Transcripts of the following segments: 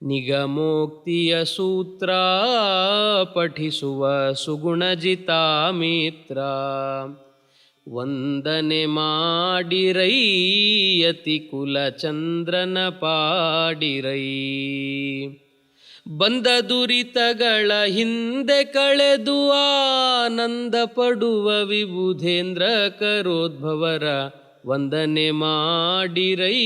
ನಿಗಮೋಕ್ತಿಯ ಸೂತ್ರ ಪಠಿಸುವ ಸುಗುಣಜಿತ ಮಿತ್ರ. ವಂದನೆ ಮಾಡಿರೈ ಯತಿ ಕುಲ ಚಂದ್ರನ ಪಾಡಿರೈ. ಬಂದ ದುರಿತಗಳ ಹಿಂದೆ ಕಳೆದು ಆನಂದ ಪಡುವ ವಿಬುಧೇಂದ್ರ ಕರೋದ್ಭವರ ವಂದನೆ ಮಾಡಿರೈ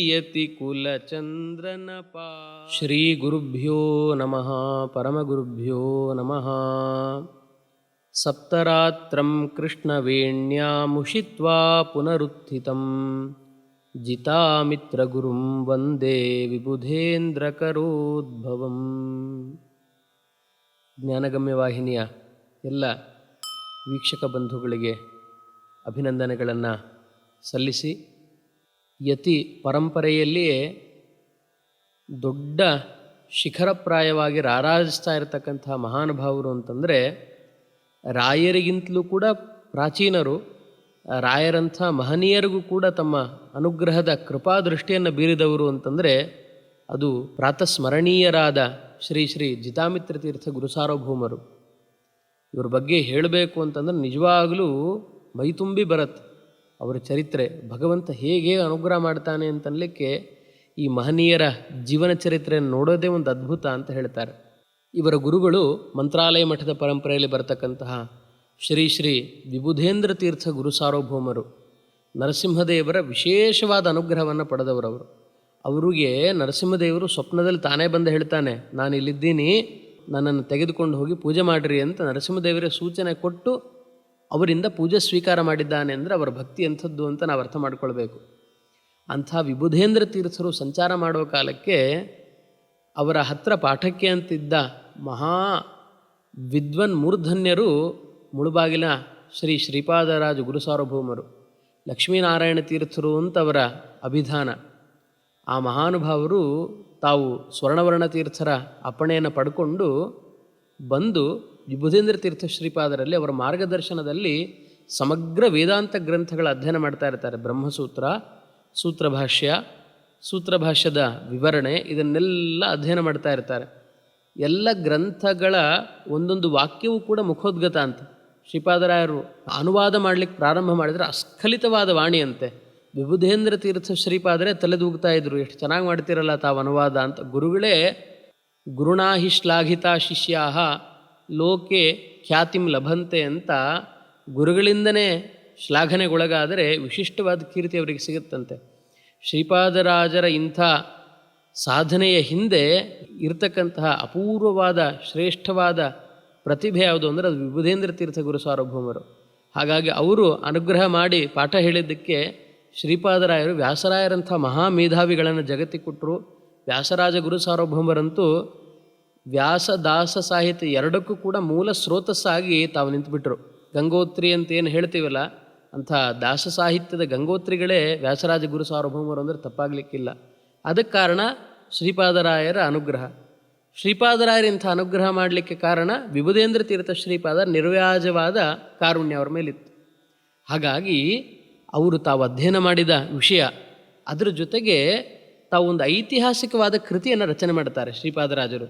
ಯತಿ ಕುಲ ಚಂದ್ರನ ಪಾ. ಶ್ರೀ ಗುರುಭ್ಯೋ ನಮಃ ಪರಮಗುರುಭ್ಯೋ ನಮಃ. ಸಪ್ತರಾತ್ರಂ ಕೃಷ್ಣವೇಣ್ಯಾಮುಷಿತ್ವಾ ಪುನರುತ್ಥಿತಂ ಜಿತಾಮಿತ್ರಗುರುಂ ವಂದೇ ವಿಬುಧೇಂದ್ರಕರೋದ್ಭವಂ. ಜ್ಞಾನಗಮ್ಯ ವಾಹಿನಿಯ ಎಲ್ಲ ವೀಕ್ಷಕ ಬಂಧುಗಳಿಗೆ ಅಭಿನಂದನೆಗಳನ್ನು ಸಲ್ಲಿಸಿ, ಯತಿ ಪರಂಪರೆಯಲ್ಲಿಯೇ ದೊಡ್ಡ ಶಿಖರಪ್ರಾಯವಾಗಿ ರಾರಾಜಿಸ್ತಾ ಇರತಕ್ಕಂಥ ಮಹಾನುಭಾವರು ಅಂತಂದರೆ ರಾಯರಿಗಿಂತಲೂ ಕೂಡ ಪ್ರಾಚೀನರು. ರಾಯರಂಥ ಮಹನೀಯರಿಗೂ ಕೂಡ ತಮ್ಮ ಅನುಗ್ರಹದ ಕೃಪಾದೃಷ್ಟಿಯನ್ನು ಬೀರಿದವರು ಅಂತಂದರೆ ಅದು ಪ್ರಾತಸ್ಮರಣೀಯರಾದ ಶ್ರೀ ಶ್ರೀ ಜಿತಾಮಿತ್ರ ತೀರ್ಥ ಗುರುಸಾರ್ವಭೌಮರು. ಇವ್ರ ಬಗ್ಗೆ ಹೇಳಬೇಕು ಅಂತಂದ್ರೆ ನಿಜವಾಗಲೂ ಮೈತುಂಬಿ ಬರುತ್ತೆ ಅವರ ಚರಿತ್ರೆ. ಭಗವಂತ ಹೇಗೆ ಅನುಗ್ರಹ ಮಾಡ್ತಾನೆ ಅಂತನ್ಲಿಕ್ಕೆ ಈ ಮಹನೀಯರ ಜೀವನ ಚರಿತ್ರೆಯನ್ನು ನೋಡೋದೇ ಒಂದು ಅದ್ಭುತ ಅಂತ ಹೇಳ್ತಾರೆ. ಇವರ ಗುರುಗಳು ಮಂತ್ರಾಲಯ ಮಠದ ಪರಂಪರೆಯಲ್ಲಿ ಬರತಕ್ಕಂತಹ ಶ್ರೀ ಶ್ರೀ ವಿಬುಧೇಂದ್ರ ತೀರ್ಥ ಗುರುಸಾರ್ವಭೌಮರು. ನರಸಿಂಹದೇವರ ವಿಶೇಷವಾದ ಅನುಗ್ರಹವನ್ನು ಪಡೆದವರವರು. ಅವರಿಗೆ ನರಸಿಂಹದೇವರು ಸ್ವಪ್ನದಲ್ಲಿ ತಾನೇ ಬಂದು ಹೇಳ್ತಾನೆ, ನಾನು ಇಲ್ಲಿದ್ದೀನಿ, ನನ್ನನ್ನು ತೆಗೆದುಕೊಂಡು ಹೋಗಿ ಪೂಜೆ ಮಾಡಿರಿ ಅಂತ ನರಸಿಂಹದೇವರೇ ಸೂಚನೆ ಕೊಟ್ಟು ಅವರಿಂದ ಪೂಜೆ ಸ್ವೀಕಾರ ಮಾಡಿದ್ದಾನೆ. ಅಂದರೆ ಅವರ ಭಕ್ತಿ ಎಂಥದ್ದು ಅಂತ ನಾವು ಅರ್ಥ ಮಾಡ್ಕೊಳ್ಬೇಕು. ಅಂಥ ವಿಬುಧೇಂದ್ರ ತೀರ್ಥರು ಸಂಚಾರ ಮಾಡೋ ಕಾಲಕ್ಕೆ ಅವರ ಹತ್ರ ಪಾಠಕ್ಕೆ ಅಂತಿದ್ದ ಮಹಾ ವಿದ್ವನ್ ಮೂರ್ಧನ್ಯರು ಮುಳುಬಾಗಿಲ ಶ್ರೀ ಶ್ರೀಪಾದರಾಜ ಗುರುಸಾರ್ವಭೌಮರು, ಲಕ್ಷ್ಮೀನಾರಾಯಣ ತೀರ್ಥರು ಅಂತ ಅವರ ಅಭಿಧಾನ. ಆ ಮಹಾನುಭಾವರು ತಾವು ಸ್ವರ್ಣವರ್ಣ ತೀರ್ಥರ ಅಪ್ಪಣೆಯನ್ನು ಪಡ್ಕೊಂಡು ಬಂದು ವಿಬುಧೇಂದ್ರ ತೀರ್ಥ ಶ್ರೀಪಾದರಲ್ಲಿ ಅವರ ಮಾರ್ಗದರ್ಶನದಲ್ಲಿ ಸಮಗ್ರ ವೇದಾಂತ ಗ್ರಂಥಗಳ ಅಧ್ಯಯನ ಮಾಡ್ತಾ ಇರ್ತಾರೆ. ಬ್ರಹ್ಮಸೂತ್ರ, ಸೂತ್ರಭಾಷ್ಯ, ಸೂತ್ರಭಾಷ್ಯದ ವಿವರಣೆ, ಇದನ್ನೆಲ್ಲ ಅಧ್ಯಯನ ಮಾಡ್ತಾ ಇರ್ತಾರೆ. ಎಲ್ಲ ಗ್ರಂಥಗಳ ಒಂದೊಂದು ವಾಕ್ಯವೂ ಕೂಡ ಮುಖೋದ್ಗತ ಅಂತ. ಶ್ರೀಪಾದರಾಯರು ಅನುವಾದ ಮಾಡಲಿಕ್ಕೆ ಪ್ರಾರಂಭ ಮಾಡಿದರೆ ಅಸ್ಖಲಿತವಾದ ವಾಣಿಯಂತೆ. ವಿಬುಧೇಂದ್ರ ತೀರ್ಥ ಶ್ರೀಪಾದರೇ ತಲೆದೂಗ್ತಾ ಇದ್ರು, ಎಷ್ಟು ಚೆನ್ನಾಗಿ ಮಾಡ್ತಿರಲ್ಲ ತಾವು ಅನುವಾದ ಅಂತ. ಗುರುಗಳೇ ಗುರುಣಾಹಿ ಶ್ಲಾಘಿತಾ ಶಿಷ್ಯಾಹ ಲೋಕೆ ಖ್ಯಾತಿಂ ಲಭಂತೆ ಅಂತ ಗುರುಗಳಿಂದನೇ ಶ್ಲಾಘನೆಗೊಳಗಾದರೆ ವಿಶಿಷ್ಟವಾದ ಕೀರ್ತಿ ಅವರಿಗೆ ಸಿಗುತ್ತಂತೆ. ಶ್ರೀಪಾದರಾಜರ ಇಂಥ ಸಾಧನೆಯ ಹಿಂದೆ ಇರತಕ್ಕಂತಹ ಅಪೂರ್ವವಾದ ಶ್ರೇಷ್ಠವಾದ ಪ್ರತಿಭೆ ಯಾವುದು ಅಂದರೆ ಅದು ವಿಬುಧೇಂದ್ರ ತೀರ್ಥ ಗುರು ಸಾರ್ವಭೌಮರು. ಹಾಗಾಗಿ ಅವರು ಅನುಗ್ರಹ ಮಾಡಿ ಪಾಠ ಹೇಳಿದ್ದಕ್ಕೆ ಶ್ರೀಪಾದರಾಯರು ವ್ಯಾಸರಾಯರಂಥ ಮಹಾಮೇಧಾವಿಗಳನ್ನು ಜಗತ್ತಿಗೆ ಕೊಟ್ಟರು. ವ್ಯಾಸರಾಜ ಗುರು ಸಾರ್ವಭೌಮರಂತೂ ವ್ಯಾಸದಾಸ ಸಾಹಿತ್ಯ ಎರಡಕ್ಕೂ ಕೂಡ ಮೂಲ ಸ್ರೋತಸ್ಸಾಗಿ ತಾವು ನಿಂತುಬಿಟ್ರು. ಗಂಗೋತ್ರಿ ಅಂತ ಏನು ಹೇಳ್ತೀವಲ್ಲ, ಅಂಥ ದಾಸ ಸಾಹಿತ್ಯದ ಗಂಗೋತ್ರಿಗಳೇ ವ್ಯಾಸರಾಜ ಗುರು ಸಾರ್ವಭೌಮರು ಅಂದರೆ ತಪ್ಪಾಗಲಿಕ್ಕಿಲ್ಲ. ಅದಕ್ಕೆ ಕಾರಣ ಶ್ರೀಪಾದರಾಯರ ಅನುಗ್ರಹ. ಶ್ರೀಪಾದರಾಯರ ಇಂಥ ಅನುಗ್ರಹ ಮಾಡಲಿಕ್ಕೆ ಕಾರಣ ವಿಬುಧೇಂದ್ರ ತೀರ್ಥ ಶ್ರೀಪಾದರ ನಿರ್ವ್ಯಾಜವಾದ ಕಾರುಣ್ಯ ಅವರ ಮೇಲಿತ್ತು. ಹಾಗಾಗಿ ಅವರು ತಾವು ಅಧ್ಯಯನ ಮಾಡಿದ ವಿಷಯ, ಅದರ ಜೊತೆಗೆ ತಾವು ಒಂದು ಐತಿಹಾಸಿಕವಾದ ಕೃತಿಯನ್ನು ರಚನೆ ಮಾಡ್ತಾರೆ ಶ್ರೀಪಾದರಾಜರು.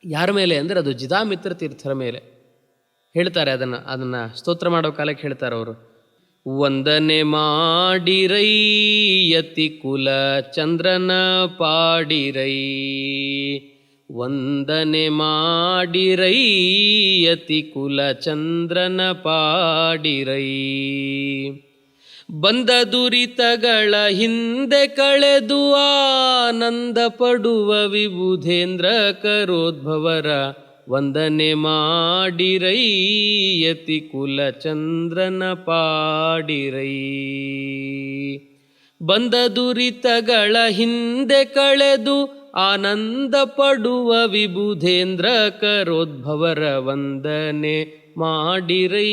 ಯಾರ ಮೇಲೆ ಅಂದರೆ ಅದು ಜಿತಾಮಿತ್ರ ತೀರ್ಥರ ಮೇಲೆ ಹೇಳ್ತಾರೆ. ಅದನ್ನು ಸ್ತೋತ್ರ ಮಾಡೋ ಕಾಲಕ್ಕೆ ಹೇಳ್ತಾರೆ ಅವರು, ವಂದನೆ ಮಾಡಿರೈ ಯತಿ ಕುಲ ಚಂದ್ರನ ಪಾಡಿರೈ. ವಂದನೆ ಮಾಡಿರೈ ಯತಿ ಕುಲ ಚಂದ್ರನ ಪಾಡಿರೈ. ಬಂದ ದುರಿತಗಳ ಹಿಂದೆ ಕಳೆದು ಆನಂದ ಪಡುವ ವಿಬುಧೇಂದ್ರ ಕರೋದ್ಭವರ ವಂದನೆ ಮಾಡಿರೈ ಯತಿ ಕುಲ ಚಂದ್ರನ ಪಾಡಿರೈ. ಬಂದ ದುರಿತಗಳ ಹಿಂದೆ ಕಳೆದು ಆನಂದ ಪಡುವ ವಿಬುಧೇಂದ್ರ ಕರೋದ್ಭವರ ವಂದನೆ ಮಾಡಿರೈ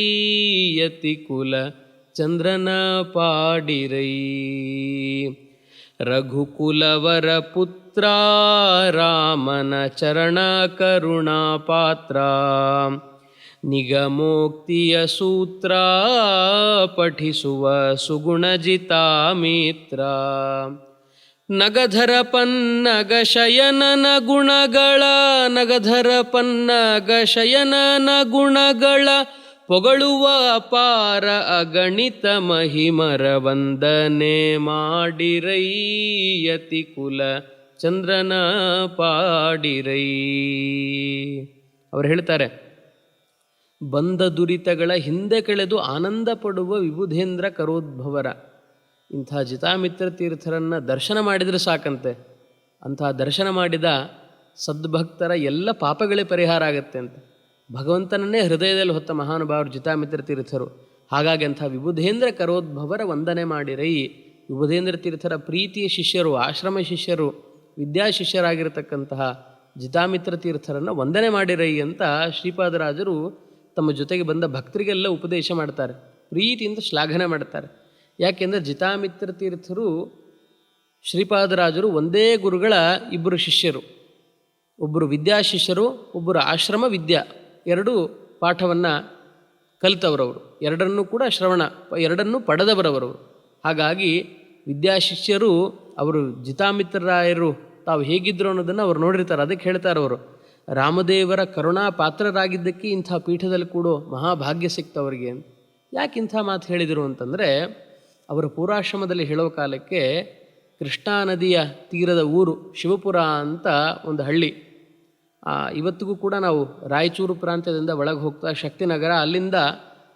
ಯತಿ ಕುಲ ಚಂದ್ರನ ಪಾಡಿರೈ. ರಘುಕುಲವರ ಪುತ್ರ ರಾಮನ ಚರಣ ಕರುಣಾ ಪಾತ್ರ. ನಿಗಮೋಕ್ತಿಯ ಸೂತ್ರ ಪಠಿಸುವ ಸುಗುಣಜಿತ ಮಿತ್ರ. ನಗಧರ ಪನ್ನಗ ಶಯನನ ಗುಣಗಳ ನಗಧರ ಪನ್ನಗ ಶಯನನ ಗುಣಗಳ ಪೊಗಳುವ ಅಪಾರ ಅಗಣಿತ ಮಹಿಮರ ವಂದನೆ ಮಾಡಿರೈಯತಿ ಕುಲ ಚಂದ್ರನ ಪಾಡಿರೈ. ಅವರು ಹೇಳ್ತಾರೆ, ಬಂದ ದುರಿತಗಳ ಹಿಂದೆ ಕಳೆದು ಆನಂದ ಪಡುವ ವಿಬುಧೇಂದ್ರ ಕರೋದ್ಭವರ ಇಂಥ ಜಿತಾಮಿತ್ರ ತೀರ್ಥರನ್ನು ದರ್ಶನ ಮಾಡಿದರೆ ಸಾಕಂತೆ. ಅಂಥ ದರ್ಶನ ಮಾಡಿದ ಸದ್ಭಕ್ತರ ಎಲ್ಲ ಪಾಪಗಳೇ ಪರಿಹಾರ ಆಗುತ್ತೆ ಅಂತ. ಭಗವಂತನನ್ನೇ ಹೃದಯದಲ್ಲಿ ಹೊತ್ತ ಮಹಾನುಭಾವರು ಜಿತಾಮಿತ್ರ ತೀರ್ಥರು. ಹಾಗಾಗಿ ಅಂಥ ವಿಬುಧೇಂದ್ರ ಕರೋದ್ಭವರ ವಂದನೆ ಮಾಡಿರೈ. ವಿಬುಧೇಂದ್ರ ತೀರ್ಥರ ಪ್ರೀತಿಯ ಶಿಷ್ಯರು, ಆಶ್ರಮ ಶಿಷ್ಯರು, ವಿದ್ಯಾ ಶಿಷ್ಯರಾಗಿರತಕ್ಕಂತಹ ಜಿತಾಮಿತ್ರ ತೀರ್ಥರನ್ನು ವಂದನೆ ಮಾಡಿರೈ ಅಂತ ಶ್ರೀಪಾದರಾಜರು ತಮ್ಮ ಜೊತೆಗೆ ಬಂದ ಭಕ್ತರಿಗೆಲ್ಲ ಉಪದೇಶ ಮಾಡ್ತಾರೆ. ಪ್ರೀತಿಯಿಂದ ಶ್ಲಾಘನೆ ಮಾಡ್ತಾರೆ. ಯಾಕೆಂದರೆ ಜಿತಾಮಿತ್ರ ತೀರ್ಥರು ಶ್ರೀಪಾದರಾಜರು ಒಂದೇ ಗುರುಗಳ ಇಬ್ಬರು ಶಿಷ್ಯರು. ಒಬ್ಬರು ವಿದ್ಯಾಶಿಷ್ಯರು, ಒಬ್ಬರು ಆಶ್ರಮ ವಿದ್ಯಾ, ಎರಡೂ ಪಾಠವನ್ನು ಕಲಿತವರವರು, ಎರಡನ್ನೂ ಕೂಡ ಎರಡನ್ನೂ ಪಡೆದವರವರು. ಹಾಗಾಗಿ ವಿದ್ಯಾಶಿಷ್ಯರು ಅವರು ಜಿತಾಮಿತ್ರರಾಯರು ತಾವು ಹೇಗಿದ್ದರು ಅನ್ನೋದನ್ನು ಅವರು ನೋಡಿರ್ತಾರೆ. ಅದಕ್ಕೆ ಹೇಳ್ತಾರೆ ಅವರು, ರಾಮದೇವರ ಕರುಣಾ ಪಾತ್ರರಾಗಿದ್ದಕ್ಕೆ ಇಂಥ ಪೀಠದಲ್ಲಿ ಕೂಡೋ ಮಹಾಭಾಗ್ಯ ಸಿಕ್ತವರಿಗೆ. ಯಾಕೆ ಇಂಥ ಮಾತು ಹೇಳಿದರು ಅಂತಂದರೆ, ಅವರ ಪೂರ್ವಾಶ್ರಮದಲ್ಲಿ ಹೇಳೋ ಕಾಲಕ್ಕೆ ಕೃಷ್ಣಾ ನದಿಯ ತೀರದ ಊರು ಶಿವಪುರ ಅಂತ ಒಂದು ಹಳ್ಳಿ. ಇವತ್ತಿಗೂ ಕೂಡ ನಾವು ರಾಯಚೂರು ಪ್ರಾಂತ್ಯದಿಂದ ಒಳಗೆ ಹೋಗ್ತಾ ಶಕ್ತಿನಗರ, ಅಲ್ಲಿಂದ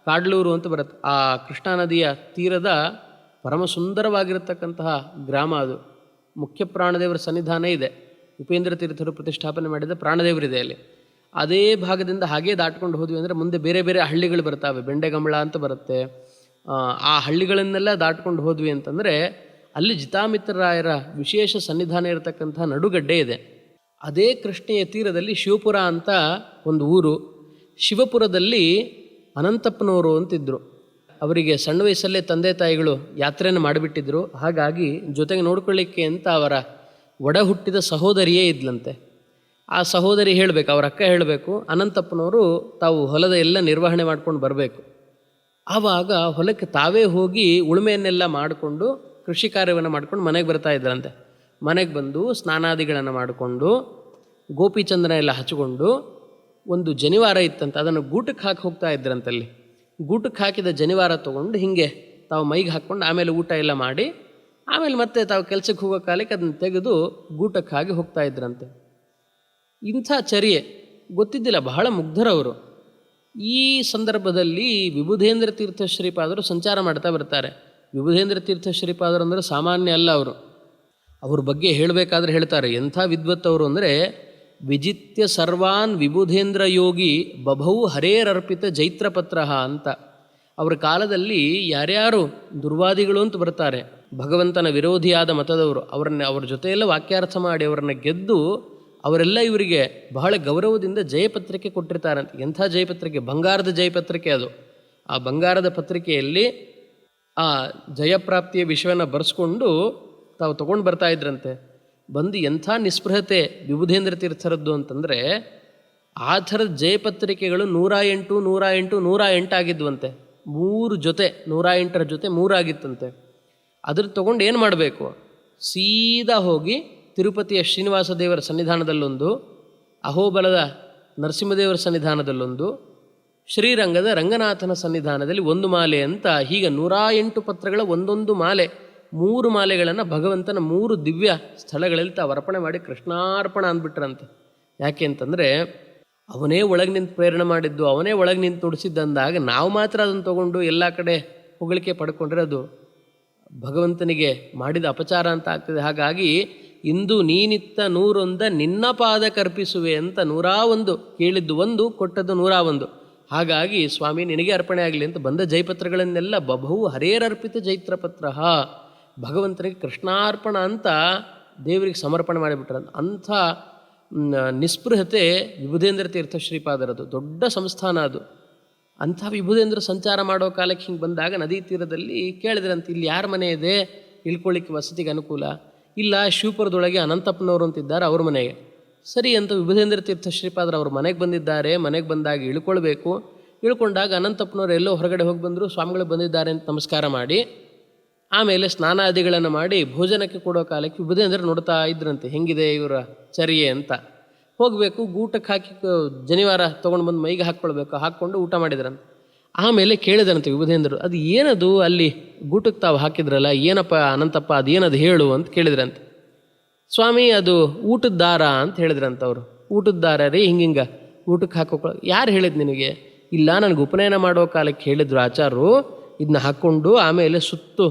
ಕಾಡ್ಲೂರು ಅಂತ ಬರುತ್ತೆ. ಆ ಕೃಷ್ಣಾ ನದಿಯ ತೀರದ ಪರಮ ಸುಂದರವಾಗಿರತಕ್ಕಂತಹ ಗ್ರಾಮ ಅದು. ಮುಖ್ಯ ಪ್ರಾಣದೇವರ ಸನ್ನಿಧಾನ ಇದೆ. ಉಪೇಂದ್ರ ತೀರ್ಥರು ಪ್ರತಿಷ್ಠಾಪನೆ ಮಾಡಿದ ಪ್ರಾಣದೇವರಿದೆ ಅಲ್ಲಿ. ಅದೇ ಭಾಗದಿಂದ ಹಾಗೇ ದಾಟ್ಕೊಂಡು ಹೋದ್ವಿ ಅಂದರೆ ಮುಂದೆ ಬೇರೆ ಬೇರೆ ಹಳ್ಳಿಗಳು ಬರ್ತಾವೆ. ಬೆಂಡೆಗಂಬಳ ಅಂತ ಬರುತ್ತೆ. ಆ ಹಳ್ಳಿಗಳನ್ನೆಲ್ಲ ದಾಟ್ಕೊಂಡು ಹೋದ್ವಿ ಅಂತಂದರೆ ಅಲ್ಲಿ ಜಿತಾಮಿತ್ರರಾಯರ ವಿಶೇಷ ಸನ್ನಿಧಾನ ಇರತಕ್ಕಂಥ ನಡುಗಡ್ಡೆ ಇದೆ. ಅದೇ ಕೃಷ್ಣೆಯ ತೀರದಲ್ಲಿ ಶಿವಪುರ ಅಂತ ಒಂದು ಊರು. ಶಿವಪುರದಲ್ಲಿ ಅನಂತಪ್ಪನವರು ಅಂತಿದ್ದರು. ಅವರಿಗೆ ಸಣ್ಣ ವಯಸ್ಸಲ್ಲೇ ತಂದೆ ತಾಯಿಗಳು ಯಾತ್ರೆಯನ್ನು ಮಾಡಿಬಿಟ್ಟಿದ್ರು. ಹಾಗಾಗಿ ಜೊತೆಗೆ ನೋಡ್ಕೊಳ್ಳಿಕ್ಕೆ ಅಂತ ಅವರ ಒಡ ಹುಟ್ಟಿದ ಸಹೋದರಿಯೇ ಇದ್ಲಂತೆ. ಆ ಸಹೋದರಿ ಹೇಳಬೇಕು, ಅವರ ಅಕ್ಕ ಹೇಳಬೇಕು, ಅನಂತಪ್ಪನವರು ತಾವು ಹೊಲದ ಎಲ್ಲ ನಿರ್ವಹಣೆ ಮಾಡ್ಕೊಂಡು ಬರಬೇಕು. ಆವಾಗ ಹೊಲಕ್ಕೆ ತಾವೇ ಹೋಗಿ ಉಳುಮೆಯನ್ನೆಲ್ಲ ಮಾಡಿಕೊಂಡು ಕೃಷಿ ಕಾರ್ಯವನ್ನು ಮಾಡ್ಕೊಂಡು ಮನೆಗೆ ಬರ್ತಾ ಇದ್ರಂತೆ. ಮನೆಗೆ ಬಂದು ಸ್ನಾನಾದಿಗಳನ್ನು ಮಾಡಿಕೊಂಡು ಗೋಪಿಚಂದನ ಎಲ್ಲ ಹಚ್ಕೊಂಡು ಒಂದು ಜನಿವಾರ ಇತ್ತಂತೆ, ಅದನ್ನು ಗೂಟಕ್ಕೆ ಹಾಕಿ ಹೋಗ್ತಾ ಇದ್ರಂತಲ್ಲಿ. ಗೂಟಕ್ಕೆ ಹಾಕಿದ ಜನಿವಾರ ತೊಗೊಂಡು ಹೀಗೆ ತಾವು ಮೈಗೆ ಹಾಕ್ಕೊಂಡು ಆಮೇಲೆ ಊಟ ಎಲ್ಲ ಮಾಡಿ ಆಮೇಲೆ ಮತ್ತೆ ತಾವು ಕೆಲಸಕ್ಕೆ ಹೋಗೋ ಕಾಲಕ್ಕೆ ಅದನ್ನು ತೆಗೆದು ಗೂಟಕ್ಕೆ ಹಾಕಿ ಹೋಗ್ತಾ ಇದ್ರಂತೆ. ಇಂಥ ಚರ್ಯೆ ಗೊತ್ತಿದ್ದಿಲ್ಲ, ಬಹಳ ಮುಗ್ಧರವರು. ಈ ಸಂದರ್ಭದಲ್ಲಿ ವಿಬುಧೇಂದ್ರ ತೀರ್ಥ ಶ್ರೀಪಾದರು ಸಂಚಾರ ಮಾಡ್ತಾ ಬರ್ತಾರೆ. ವಿಬುಧೇಂದ್ರ ತೀರ್ಥ ಶ್ರೀಪಾದರು ಅಂದರೆ ಸಾಮಾನ್ಯ ಅಲ್ಲ ಅವರು. ಅವ್ರ ಬಗ್ಗೆ ಹೇಳಬೇಕಾದ್ರೆ ಹೇಳ್ತಾರೆ, ಎಂಥ ವಿದ್ವತ್ತವರು ಅಂದರೆ, ವಿಜಿತ್ಯ ಸರ್ವಾನ್ ವಿಬುಧೇಂದ್ರ ಯೋಗಿ ಬಭೌ ಹರೇರರ್ಪಿತ ಜೈತ್ರಪತ್ರ ಅಂತ. ಅವರ ಕಾಲದಲ್ಲಿ ಯಾರ್ಯಾರು ದುರ್ವಾದಿಗಳು ಅಂತ ಬರ್ತಾರೆ, ಭಗವಂತನ ವಿರೋಧಿಯಾದ ಮತದವರು, ಅವ್ರ ಜೊತೆಯೆಲ್ಲ ವಾಕ್ಯಾರ್ಥ ಮಾಡಿ ಅವರನ್ನು ಗೆದ್ದು ಅವರೆಲ್ಲ ಇವರಿಗೆ ಬಹಳ ಗೌರವದಿಂದ ಜಯಪತ್ರಿಕೆ ಕೊಟ್ಟಿರ್ತಾರಂತೆ. ಎಂಥ ಜಯಪತ್ರಿಕೆ? ಬಂಗಾರದ ಜಯಪತ್ರಿಕೆ ಅದು. ಆ ಬಂಗಾರದ ಪತ್ರಿಕೆಯಲ್ಲಿ ಆ ಜಯಪ್ರಾಪ್ತಿಯ ವಿಷಯವನ್ನು ಬರೆಸ್ಕೊಂಡು ತಾವು ತೊಗೊಂಡು ಬರ್ತಾ ಇದ್ರಂತೆ. ಬಂದು ಎಂಥ ನಿಸ್ಪೃಹತೆ ವಿಬುಧೇಂದ್ರ ತೀರ್ಥರದ್ದು ಅಂತಂದರೆ, ಆ ಥರದ ಜಯಪತ್ರಿಕೆಗಳು 108, 108, 108 ಆಗಿದ್ವಂತೆ. 3 ಜೊತೆ 108ರ ಜೊತೆ 3 ಆಗಿತ್ತಂತೆ. ಅದ್ರ ತೊಗೊಂಡು ಏನು ಮಾಡಬೇಕು? ಸೀದಾ ಹೋಗಿ ತಿರುಪತಿಯ ಶ್ರೀನಿವಾಸ ದೇವರ ಸನ್ನಿಧಾನದಲ್ಲೊಂದು, ಅಹೋಬಲದ ನರಸಿಂಹದೇವರ ಸನ್ನಿಧಾನದಲ್ಲೊಂದು, ಶ್ರೀರಂಗದ ರಂಗನಾಥನ ಸನ್ನಿಧಾನದಲ್ಲಿ 1 ಮಾಲೆ ಅಂತ, ಹೀಗೆ 108 ಪತ್ರಗಳ ಒಂದೊಂದು ಮಾಲೆ, 3 ಮಾಲೆಗಳನ್ನು ಭಗವಂತನ 3 ದಿವ್ಯ ಸ್ಥಳಗಳಲ್ಲಿ ತಾವು ಅರ್ಪಣೆ ಮಾಡಿ ಕೃಷ್ಣಾರ್ಪಣ ಅಂದ್ಬಿಟ್ರಂತೆ. ಯಾಕೆ ಅಂತಂದರೆ, ಅವನೇ ಒಳಗೆ ನಿಂತು ಪ್ರೇರಣೆ ಮಾಡಿದ್ದು, ಅವನೇ ಒಳಗೆ ನಿಂತು ನುಡಿಸಿದ್ದಂದಾಗ ನಾವು ಮಾತ್ರ ಅದನ್ನು ತೊಗೊಂಡು ಎಲ್ಲ ಕಡೆ ಹೊಗಳಿಕೆ ಪಡ್ಕೊಂಡ್ರೆ ಅದು ಭಗವಂತನಿಗೆ ಮಾಡಿದ ಅಪಚಾರ ಅಂತ ಆಗ್ತದೆ. ಹಾಗಾಗಿ ಇಂದು ನೀನಿತ್ತ 101 ನಿನ್ನ ಪಾದ ಕರ್ಪಿಸುವೆ ಅಂತ 101 ಕೇಳಿದ್ದು 1, ಕೊಟ್ಟದ್ದು 101. ಹಾಗಾಗಿ ಸ್ವಾಮಿ ನಿನಗೆ ಅರ್ಪಣೆ ಆಗಲಿ ಅಂತ ಬಂದ ಜೈಪತ್ರಗಳನ್ನೆಲ್ಲ ಬಭೌ ಹರೇರರ್ಪಿತ ಜೈತ್ರಪತ್ರ, ಭಗವಂತನಿಗೆ ಕೃಷ್ಣಾರ್ಪಣ ಅಂತ ದೇವರಿಗೆ ಸಮರ್ಪಣೆ ಮಾಡಿಬಿಟ್ರ. ಅಂಥ ನಿಸ್ಪೃಹತೆ ವಿಬುಧೇಂದ್ರ ತೀರ್ಥ ಶ್ರೀಪಾದರದು. ದೊಡ್ಡ ಸಂಸ್ಥಾನ ಅದು. ಅಂಥ ವಿಬುಧೇಂದ್ರ ಸಂಚಾರ ಮಾಡೋ ಕಾಲಕ್ಕೆ ಹಿಂಗೆ ಬಂದಾಗ ನದಿ ತೀರದಲ್ಲಿ ಕೇಳಿದ್ರಂತೆ, ಇಲ್ಲಿ ಯಾರ ಮನೆ ಇದೆ ಇಳ್ಕೊಳ್ಳಿಕ್ಕೆ ವಸತಿಗೆ ಅನುಕೂಲ? ಇಲ್ಲ, ಶಿವಪುರದೊಳಗೆ ಅನಂತಪ್ಪನವರು ಅಂತಿದ್ದಾರೆ, ಅವ್ರ ಮನೆಗೆ. ಸರಿ ಅಂತ ವಿಬುಧೇಂದ್ರ ತೀರ್ಥ ಶ್ರೀಪಾದರು ಅವ್ರ ಮನೆಗೆ ಬಂದಿದ್ದಾರೆ. ಮನೆಗೆ ಬಂದಾಗ ಇಳ್ಕೊಳ್ಬೇಕು. ಇಳ್ಕೊಂಡಾಗ ಅನಂತಪ್ಪನವರು ಎಲ್ಲೋ ಹೊರಗಡೆ ಹೋಗಿ ಬಂದರು, ಸ್ವಾಮಿಗಳು ಬಂದಿದ್ದಾರೆ ಅಂತ ನಮಸ್ಕಾರ ಮಾಡಿ ಆಮೇಲೆ ಸ್ನಾನಾದಿಗಳನ್ನು ಮಾಡಿ ಭೋಜನಕ್ಕೆ ಕೊಡೋ ಕಾಲಕ್ಕೆ ವಿಭುಧೇಂದ್ರ ನೋಡ್ತಾ ಇದ್ರಂತೆ ಹೆಂಗಿದೆ ಇವರ ಚರ್ಯೆ ಅಂತ. ಹೋಗಬೇಕು, ಊಟಕ್ಕೆ ಹಾಕಿ ಜನಿವಾರ ತೊಗೊಂಡು ಬಂದು ಮೈಗೆ ಹಾಕ್ಕೊಳ್ಬೇಕು, ಹಾಕ್ಕೊಂಡು ಊಟ ಮಾಡಿದ್ರಂತೆ. ಆಮೇಲೆ ಕೇಳಿದ್ರಂತೆ ವಿಭುಧೇಂದ್ರರು, ಅದು ಏನದು ಅಲ್ಲಿ ಗೂಟಕ್ಕೆ ತಾವು ಹಾಕಿದ್ರಲ್ಲ, ಏನಪ್ಪ ಅನಂತಪ್ಪ ಅದೇನದು ಹೇಳು ಅಂತ ಕೇಳಿದ್ರಂತೆ. ಸ್ವಾಮಿ ಅದು ಊಟದ ದಾರ ಅಂತ ಹೇಳಿದ್ರಂತ ಅವರು. ಊಟದ ದಾರ ರೀ, ಹಿಂಗಿಂಗ ಊಟಕ್ಕೆ ಹಾಕೋ. ಯಾರು ಹೇಳಿದ್ ನಿನಗೆ? ಇಲ್ಲ, ನನಗೆ ಉಪನಯನ ಮಾಡೋ ಕಾಲಕ್ಕೆ ಹೇಳಿದ್ರು ಆಚಾರ್ಯರು, ಇದನ್ನ ಹಾಕ್ಕೊಂಡು ಆಮೇಲೆ ಸುತ್ತು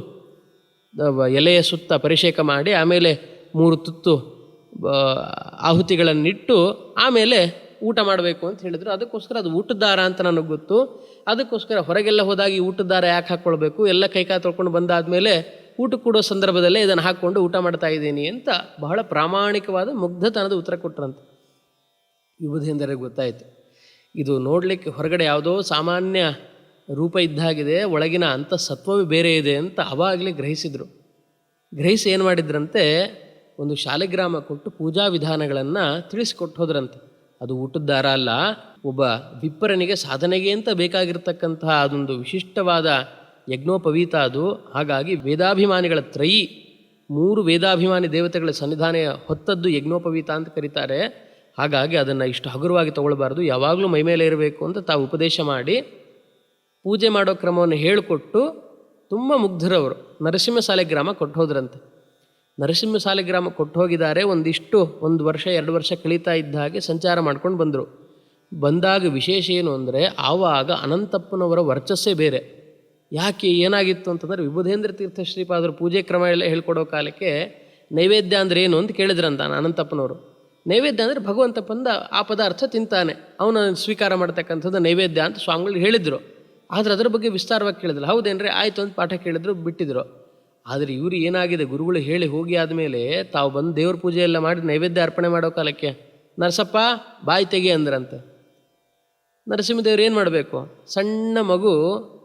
ಎಲೆಯ ಸುತ್ತ ಪರಿಷೇಕ ಮಾಡಿ ಆಮೇಲೆ 3 ತುತ್ತು ಆಹುತಿಗಳನ್ನಿಟ್ಟು ಆಮೇಲೆ ಊಟ ಮಾಡಬೇಕು ಅಂತ ಹೇಳಿದ್ರು. ಅದಕ್ಕೋಸ್ಕರ ಅದು ಊಟದ ದಾರ ಅಂತ ನನಗೆ ಗೊತ್ತು. ಅದಕ್ಕೋಸ್ಕರ ಹೊರಗೆಲ್ಲ ಹೋದಾಗ ಈ ಊಟದ ದಾರ ಯಾಕೆ ಹಾಕ್ಕೊಳ್ಬೇಕು, ಎಲ್ಲ ಕೈಕಾಲು ತೊಳ್ಕೊಂಡು ಬಂದಾದಮೇಲೆ ಊಟಕ್ಕೆ ಕೊಡೋ ಸಂದರ್ಭದಲ್ಲೇ ಇದನ್ನು ಹಾಕ್ಕೊಂಡು ಊಟ ಮಾಡ್ತಾ ಇದ್ದೀನಿ ಅಂತ ಬಹಳ ಪ್ರಾಮಾಣಿಕವಾದ ಮುಗ್ಧತನದ ಉತ್ತರ ಕೊಟ್ಟರಂತೆ. ವಿಭುಧೇಂದ್ರರಿಗೆ ಗೊತ್ತಾಯಿತು, ಇದು ನೋಡಲಿಕ್ಕೆ ಹೊರಗಡೆ ಯಾವುದೋ ಸಾಮಾನ್ಯ ರೂಪ ಇದ್ದಾಗಿದೆ, ಒಳಗಿನ ಅಂತಃಸತ್ವವೇ ಬೇರೆ ಇದೆ ಅಂತ ಅವಾಗಲೇ ಗ್ರಹಿಸಿದರು. ಗ್ರಹಿಸಿ ಏನು ಮಾಡಿದ್ರಂತೆ, ಒಂದು ಶಾಲಿಗ್ರಾಮ ಕೊಟ್ಟು ಪೂಜಾ ವಿಧಾನಗಳನ್ನು ತಿಳಿಸಿಕೊಟ್ಟು ಹೋದ್ರಂತೆ. ಅದು ಊಟದ ದಾರ ಅಲ್ಲ, ಒಬ್ಬ ವಿಪ್ಪರನಿಗೆ ಸಾಧನೆಗೆ ಅಂತ ಬೇಕಾಗಿರ್ತಕ್ಕಂತಹ ಅದೊಂದು ವಿಶಿಷ್ಟವಾದ ಯಜ್ಞೋಪವೀತ ಅದು. ಹಾಗಾಗಿ ವೇದಾಭಿಮಾನಿಗಳ 3 ವೇದಾಭಿಮಾನಿ ದೇವತೆಗಳ ಸನ್ನಿಧಾನ ಹೊತ್ತದ್ದು ಯಜ್ಞೋಪವೀತ ಅಂತ ಕರೀತಾರೆ. ಹಾಗಾಗಿ ಅದನ್ನು ಇಷ್ಟು ಹಗುರವಾಗಿ ತಗೊಳ್ಬಾರ್ದು, ಯಾವಾಗಲೂ ಮೈಮೇಲೆ ಇರಬೇಕು ಅಂತ ತಾವು ಉಪದೇಶ ಮಾಡಿ ಪೂಜೆ ಮಾಡೋ ಕ್ರಮವನ್ನು ಹೇಳಿಕೊಟ್ಟು ತುಂಬ ಮುಗ್ಧರವರು ನರಸಿಂಹ ಸಾಲಿಗ್ರಾಮ ಕೊಟ್ಟು ಹೋದ್ರಂತೆ. ನರಸಿಂಹ ಸಾಲಿಗ್ರಾಮ ಕೊಟ್ಟು ಹೋಗಿದ್ದಾರೆ. 1 ವರ್ಷ 2 ವರ್ಷ ಕಳೀತಾ ಇದ್ದ ಹಾಗೆ ಸಂಚಾರ ಮಾಡ್ಕೊಂಡು ಬಂದರು. ಬಂದಾಗ ವಿಶೇಷ ಏನು ಅಂದರೆ, ಆವಾಗ ಅನಂತಪ್ಪನವರ ವರ್ಚಸ್ಸೇ ಬೇರೆ. ಯಾಕೆ, ಏನಾಗಿತ್ತು ಅಂತಂದರೆ, ವಿಭುಧೇಂದ್ರ ತೀರ್ಥ ಶ್ರೀಪಾದರು ಪೂಜೆ ಕ್ರಮ ಎಲ್ಲ ಹೇಳ್ಕೊಡೋ ಕಾಲಕ್ಕೆ ನೈವೇದ್ಯ ಅಂದರೆ ಏನು ಅಂತ ಕೇಳಿದ್ರಂತ ಅನಂತಪ್ಪನವರು. ನೈವೇದ್ಯ ಅಂದರೆ ಭಗವಂತ ಬಂದ ಆ ಪದಾರ್ಥ ತಿಂತಾನೆ, ಅವನು ಸ್ವೀಕಾರ ಮಾಡ್ತಕ್ಕಂಥದ್ದು ನೈವೇದ್ಯ ಅಂತ ಸ್ವಾಮಿಗಳು ಹೇಳಿದರು. ಆದರೆ ಅದರ ಬಗ್ಗೆ ವಿಸ್ತಾರವಾಗಿ ಕೇಳಿದ್ರು. ಹೌದೇನ್ರಿ, ಆಯಿತು ಅಂತ ಪಾಠ ಕೇಳಿದ್ರು, ಬಿಟ್ಟಿದ್ರು. ಆದರೆ ಇವರು ಏನಾಗಿದೆ, ಗುರುಗಳು ಹೇಳಿ ಹೋಗಿ ಆದಮೇಲೆ ತಾವು ಬಂದು ದೇವ್ರ ಪೂಜೆ ಎಲ್ಲ ಮಾಡಿ ನೈವೇದ್ಯ ಅರ್ಪಣೆ ಮಾಡೋ ಕಾಲಕ್ಕೆ ನರಸಪ್ಪ ಬಾಯಿ ತೆಗಿ ಅಂದ್ರಂತೆ. ನರಸಿಂಹದೇವ್ರು ಏನು ಮಾಡಬೇಕು, ಸಣ್ಣ ಮಗು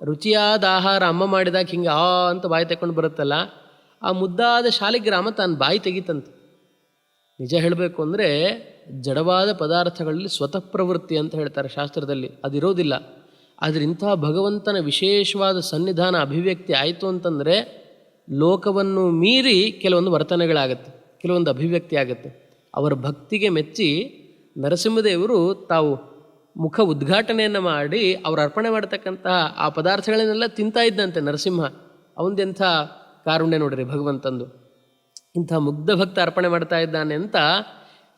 ರುಚಿಯಾದ ಆಹಾರ ಅಮ್ಮ ಮಾಡಿದಾಗ ಹಿಂಗೆ ಅಂತ ಬಾಯಿ ತೆಕ್ಕೊಂಡು ಬರುತ್ತಲ್ಲ, ಆ ಮುದ್ದಾದ ಶಾಲಿಗ್ರಾಮ ತಾನು ಬಾಯಿ ತೆಗಿತಂತೆ. ನಿಜ ಹೇಳಬೇಕು ಅಂದರೆ, ಜಡವಾದ ಪದಾರ್ಥಗಳಲ್ಲಿ ಸ್ವತಃ ಪ್ರವೃತ್ತಿ ಅಂತ ಹೇಳ್ತಾರೆ ಶಾಸ್ತ್ರದಲ್ಲಿ, ಅದಿರೋದಿಲ್ಲ. ಆದರೆ ಇಂಥ ಭಗವಂತನ ವಿಶೇಷವಾದ ಸನ್ನಿಧಾನ ಅಭಿವ್ಯಕ್ತಿ ಆಯಿತು ಅಂತಂದರೆ ಲೋಕವನ್ನು ಮೀರಿ ಕೆಲವೊಂದು ವರ್ತನೆಗಳಾಗತ್ತೆ, ಕೆಲವೊಂದು ಅಭಿವ್ಯಕ್ತಿ ಆಗುತ್ತೆ. ಅವರ ಭಕ್ತಿಗೆ ಮೆಚ್ಚಿ ನರಸಿಂಹದೇವರು ತಾವು ಮುಖ ಉದ್ಘಾಟನೆಯನ್ನು ಮಾಡಿ ಅವರು ಅರ್ಪಣೆ ಮಾಡತಕ್ಕಂತಹ ಆ ಪದಾರ್ಥಗಳನ್ನೆಲ್ಲ ತಿಂತಾ ಇದ್ದಂತೆ ನರಸಿಂಹ. ಅವನದೆಂಥ ಕಾರುಣ್ಯ ನೋಡ್ರಿ ಭಗವಂತಂದು. ಇಂಥ ಮುಗ್ಧ ಭಕ್ತ ಅರ್ಪಣೆ ಮಾಡ್ತಾ ಇದ್ದಾನೆ ಅಂತ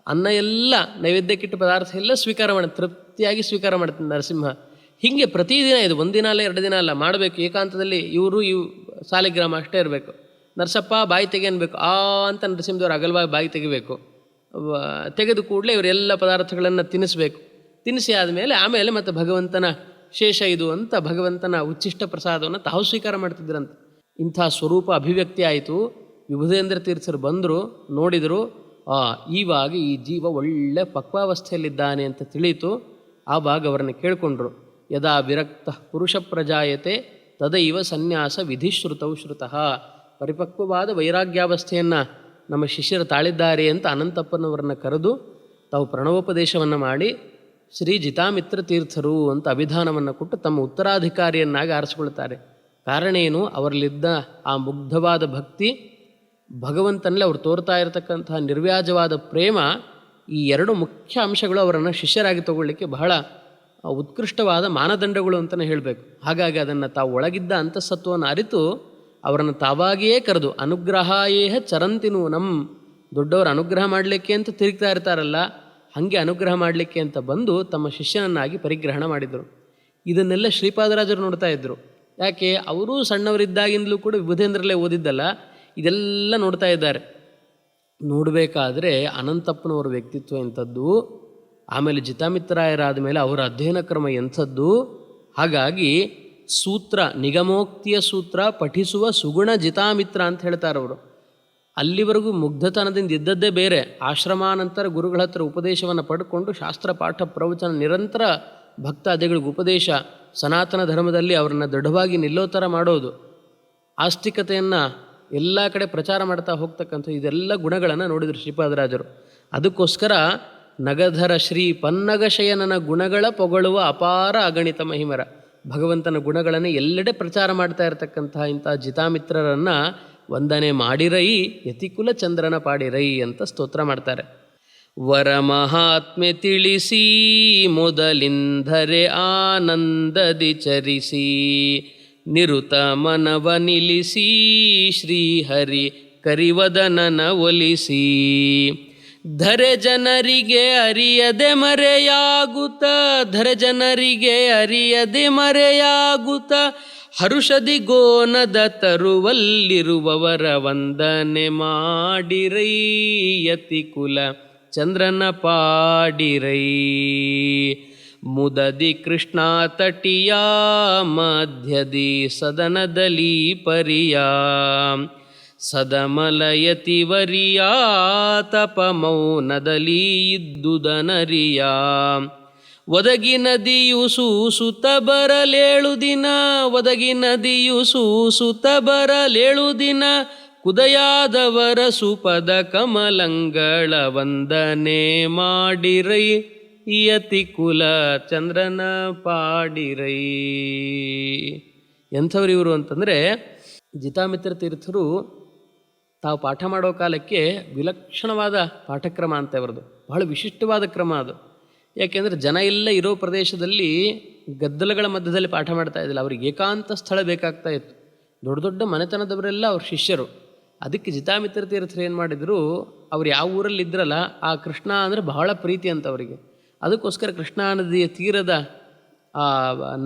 ಅನ್ನ ಎಲ್ಲ ನೈವೇದ್ಯಕ್ಕಿಟ್ಟು ಪದಾರ್ಥ ಎಲ್ಲ ಸ್ವೀಕಾರ ಮಾಡಿ ತೃಪ್ತಿಯಾಗಿ ಸ್ವೀಕಾರ ಮಾಡ್ತಾನೆ ನರಸಿಂಹ. ಹೀಗೆ ಪ್ರತಿದಿನ, ಇದು 1 ದಿನ ಅಲ್ಲ 2 ದಿನ ಅಲ್ಲ, ಮಾಡಬೇಕು. ಏಕಾಂತದಲ್ಲಿ ಇವರು ಸಾಲಿಗ್ರಾಮ ಅಷ್ಟೇ ಇರಬೇಕು. ನರಸಪ್ಪ ಬಾಯಿ ತೆಗೆ ಅನ್ಬೇಕು, ಅಂತ ನರಸಿಂಹದೇವರು ಅಗಲವಾಗಿ ಬಾಯಿ ತೆಗಿಬೇಕು. ತೆಗೆದು ಕೂಡಲೇ ಇವರೆಲ್ಲ ಪದಾರ್ಥಗಳನ್ನು ತಿನ್ನಿಸ್ಬೇಕು. ತಿನ್ನಿಸಿ ಆಮೇಲೆ ಮತ್ತು ಭಗವಂತನ ಶೇಷ ಇದು ಅಂತ ಭಗವಂತನ ಉಚ್ಚಿಷ್ಟ ಪ್ರಸಾದವನ್ನು ತಾವು ಸ್ವೀಕಾರ ಮಾಡ್ತಿದ್ರಂತೆ. ಇಂಥ ಸ್ವರೂಪ ಅಭಿವ್ಯಕ್ತಿ ಆಯಿತು. ವಿಭುಧೇಂದ್ರ ತೀರ್ಥರು ಬಂದರು, ನೋಡಿದರು, ಈವಾಗ ಈ ಜೀವ ಒಳ್ಳೆ ಪಕ್ವಾವಸ್ಥೆಯಲ್ಲಿದ್ದಾನೆ ಅಂತ ತಿಳಿಯಿತು. ಆವಾಗ ಅವರನ್ನು ಕೇಳಿಕೊಂಡ್ರು. ಯದಾ ವಿರಕ್ತ ಪುರುಷ ಪ್ರಜಾಯತೆ ತದೈವ ಸನ್ಯಾಸ ವಿಧಿಶ್ರುತೌ ಶ್ರುತಃ. ಪರಿಪಕ್ವವಾದ ವೈರಾಗ್ಯಾವಸ್ಥೆಯನ್ನು ನಮ್ಮ ಶಿಷ್ಯರು ತಾಳಿದ್ದಾರೆ ಅಂತ ಅನಂತಪ್ಪನವರನ್ನು ಕರೆದು ತಾವು ಪ್ರಣವೋಪದೇಶವನ್ನು ಮಾಡಿ ಶ್ರೀ ಜಿತಾಮಿತ್ರ ತೀರ್ಥರು ಅಂತ ಅಭಿಧಾನವನ್ನು ಕೊಟ್ಟು ತಮ್ಮ ಉತ್ತರಾಧಿಕಾರಿಯನ್ನಾಗಿ ಆರಿಸಿಕೊಳ್ತಾರೆ. ಕಾರಣ ಏನು, ಅವರಲ್ಲಿದ್ದ ಆ ಮುಗ್ಧವಾದ ಭಕ್ತಿ, ಭಗವಂತನಲ್ಲಿ ಅವರು ತೋರ್ತಾ ಇರತಕ್ಕಂತಹ ನಿರ್ವ್ಯಾಜವಾದ ಪ್ರೇಮ, ಈ 2 ಮುಖ್ಯ ಅಂಶಗಳು ಅವರನ್ನು ಶಿಷ್ಯರಾಗಿ ತಗೊಳ್ಳಿಕ್ಕೆ ಬಹಳ ಉತ್ಕೃಷ್ಟವಾದ ಮಾನದಂಡಗಳು ಅಂತಲೇ ಹೇಳಬೇಕು. ಹಾಗಾಗಿ ಅದನ್ನು ತಾವು ಒಳಗಿದ್ದ ಅಂತಃಸತ್ವವನ್ನು ಅರಿತು ಅವರನ್ನು ತಾವಾಗಿಯೇ ಕರೆದು ಅನುಗ್ರಹಾಯೇಹ ಚರಂತಿನೂ ದೊಡ್ಡವರು ಅನುಗ್ರಹ ಮಾಡಲಿಕ್ಕೆ ಅಂತ ತಿರುಗ್ತಾ ಇರ್ತಾರಲ್ಲ, ಹಾಗೆ ಅನುಗ್ರಹ ಮಾಡಲಿಕ್ಕೆ ಅಂತ ಬಂದು ತಮ್ಮ ಶಿಷ್ಯನನ್ನಾಗಿ ಪರಿಗ್ರಹಣ ಮಾಡಿದರು. ಇದನ್ನೆಲ್ಲ ಶ್ರೀಪಾದರಾಜರು ನೋಡ್ತಾ ಇದ್ದರು. ಯಾಕೆ, ಅವರೂ ಸಣ್ಣವರಿದ್ದಾಗಿಂದಲೂ ಕೂಡ ವಿಭುಧೇಂದ್ರಲ್ಲೇ ಓದಿದ್ದಲ್ಲ, ಇದೆಲ್ಲ ನೋಡ್ತಾ ಇದ್ದಾರೆ. ನೋಡಬೇಕಾದ್ರೆ ಅನಂತಪ್ಪನವರ ವ್ಯಕ್ತಿತ್ವ ಎಂಥದ್ದು, ಆಮೇಲೆ ಜಿತಾಮಿತ್ರರಾಯರಾದ ಮೇಲೆ ಅವರ ಅಧ್ಯಯನ ಕ್ರಮ ಎಂಥದ್ದು. ಹಾಗಾಗಿ ಸೂತ್ರ, ನಿಗಮೋಕ್ತಿಯ ಸೂತ್ರ ಪಠಿಸುವ ಸುಗುಣ ಜಿತಾಮಿತ್ರ ಅಂತ ಹೇಳ್ತಾರೆ ಅವರು. ಅಲ್ಲಿವರೆಗೂ ಮುಗ್ಧತನದಿಂದ ಇದ್ದದ್ದೇ ಬೇರೆ. ಆಶ್ರಮಾನಂತರ ಗುರುಗಳ ಹತ್ರ ಉಪದೇಶವನ್ನು ಪಡ್ಕೊಂಡು ಶಾಸ್ತ್ರ ಪಾಠ ಪ್ರವಚನ ನಿರಂತರ ಭಕ್ತಾದಿಗಳಿಗೆ ಉಪದೇಶ, ಸನಾತನ ಧರ್ಮದಲ್ಲಿ ಅವರನ್ನು ದೃಢವಾಗಿ ನಿಲ್ಲೋ ಥರ ಮಾಡೋದು, ಆಸ್ತಿಕತೆಯನ್ನು ಎಲ್ಲ ಕಡೆ ಪ್ರಚಾರ ಮಾಡ್ತಾ ಹೋಗ್ತಕ್ಕಂಥ ಇದೆಲ್ಲ ಗುಣಗಳನ್ನು ನೋಡಿದರು ಶ್ರೀಪಾದರಾಜರು. ಅದಕ್ಕೋಸ್ಕರ ನಗಧರ ಶ್ರೀ ಪನ್ನಗಶಯನನ ಗುಣಗಳ ಪೊಗಳುವ ಅಪಾರ ಅಗಣಿತ ಮಹಿಮರ. ಭಗವಂತನ ಗುಣಗಳನ್ನು ಎಲ್ಲೆಡೆ ಪ್ರಚಾರ ಮಾಡ್ತಾ ಇರತಕ್ಕಂತಹ ಇಂಥ ಜಿತಾಮಿತ್ರರನ್ನು ವಂದನೆ ಮಾಡಿರೈ ಯತಿಕುಲ ಚಂದ್ರನ ಪಾಡಿರೈ ಅಂತ ಸ್ತೋತ್ರ ಮಾಡ್ತಾರೆ. ವರ ಮಹಾತ್ಮೆ ತಿಳಿಸಿ ಮೊದಲಿಂಧರೆ ಆನಂದದಿ ಚರಿಸಿ ನಿರುತ ಮನವ ನಿಲ್ಲಿಸಿ ಶ್ರೀಹರಿ ಕರಿವದನನ ಒಲಿಸಿ ಧರೆ ಜನರಿಗೆ ಅರಿಯದೆ ಮರೆಯಾಗುತ್ತ ಧರೆ ಜನರಿಗೆ ಅರಿಯದೆ ಮರೆಯಾಗುತ್ತ ಹರುಷದಿ ಗೋನದ ತರುವಲ್ಲಿರುವವರ ವಂದನೆ ಮಾಡಿರೈ ಯತಿಕುಲ ಚಂದ್ರನ ಪಾಡಿರೈ ಮುದದಿ ಕೃಷ್ಣ ತಟಿಯ ಮಧ್ಯದಿ ಸದನದಲ್ಲಿ ಪರಿಯ ಸದಮಲಯತಿವರಿಯ ತಪ ಮೌನದಲ್ಲಿ ಇದ್ದುದನರಿಯ ಒದಗಿ ನದಿಯು ಸೂಸುತ್ತ ಬರಲೇಳು ದಿನ ಒದಗಿ ನದಿಯು ಸೂಸುತ್ತ ಬರಲೇಳು ದಿನ ಕುದಯಾದವರ ಸುಪದ ಕಮಲಂಗಳ ವಂದನೆ ಮಾಡಿರೈ ಯತಿಕುಲ ಚಂದ್ರನ ಪಾಡಿರೈ. ಎಂಥವ್ರು ಇವರು ಅಂತಂದರೆ ಜಿತಾಮಿತ್ರ ತೀರ್ಥರು ತಾವು ಪಾಠ ಮಾಡೋ ಕಾಲಕ್ಕೆ ವಿಲಕ್ಷಣವಾದ ಪಾಠಕ್ರಮ ಅಂತ ಇವರದು, ಬಹಳ ವಿಶಿಷ್ಟವಾದ ಕ್ರಮ ಅದು. ಯಾಕೆಂದರೆ ಜನ ಎಲ್ಲ ಇರೋ ಪ್ರದೇಶದಲ್ಲಿ ಗದ್ದಲಗಳ ಮಧ್ಯದಲ್ಲಿ ಪಾಠ ಮಾಡ್ತಾ ಇದ್ದಿಲ್ಲ, ಅವ್ರಿಗೆ ಏಕಾಂತ ಸ್ಥಳ ಬೇಕಾಗ್ತಾ ಇತ್ತು. ದೊಡ್ಡ ದೊಡ್ಡ ಮನೆತನದವರೆಲ್ಲ ಅವ್ರ ಶಿಷ್ಯರು. ಅದಕ್ಕೆ ಜಿತಾಮಿತ್ರ ತೀರ್ಥರು ಏನು ಮಾಡಿದರು, ಅವ್ರು ಯಾವ ಊರಲ್ಲಿ ಇದ್ರಲ್ಲ ಆ ಕೃಷ್ಣ ಅಂದರೆ ಬಹಳ ಪ್ರೀತಿ ಅಂತ ಅವರಿಗೆ. ಅದಕ್ಕೋಸ್ಕರ ಕೃಷ್ಣಾ ನದಿಯ ತೀರದ ಆ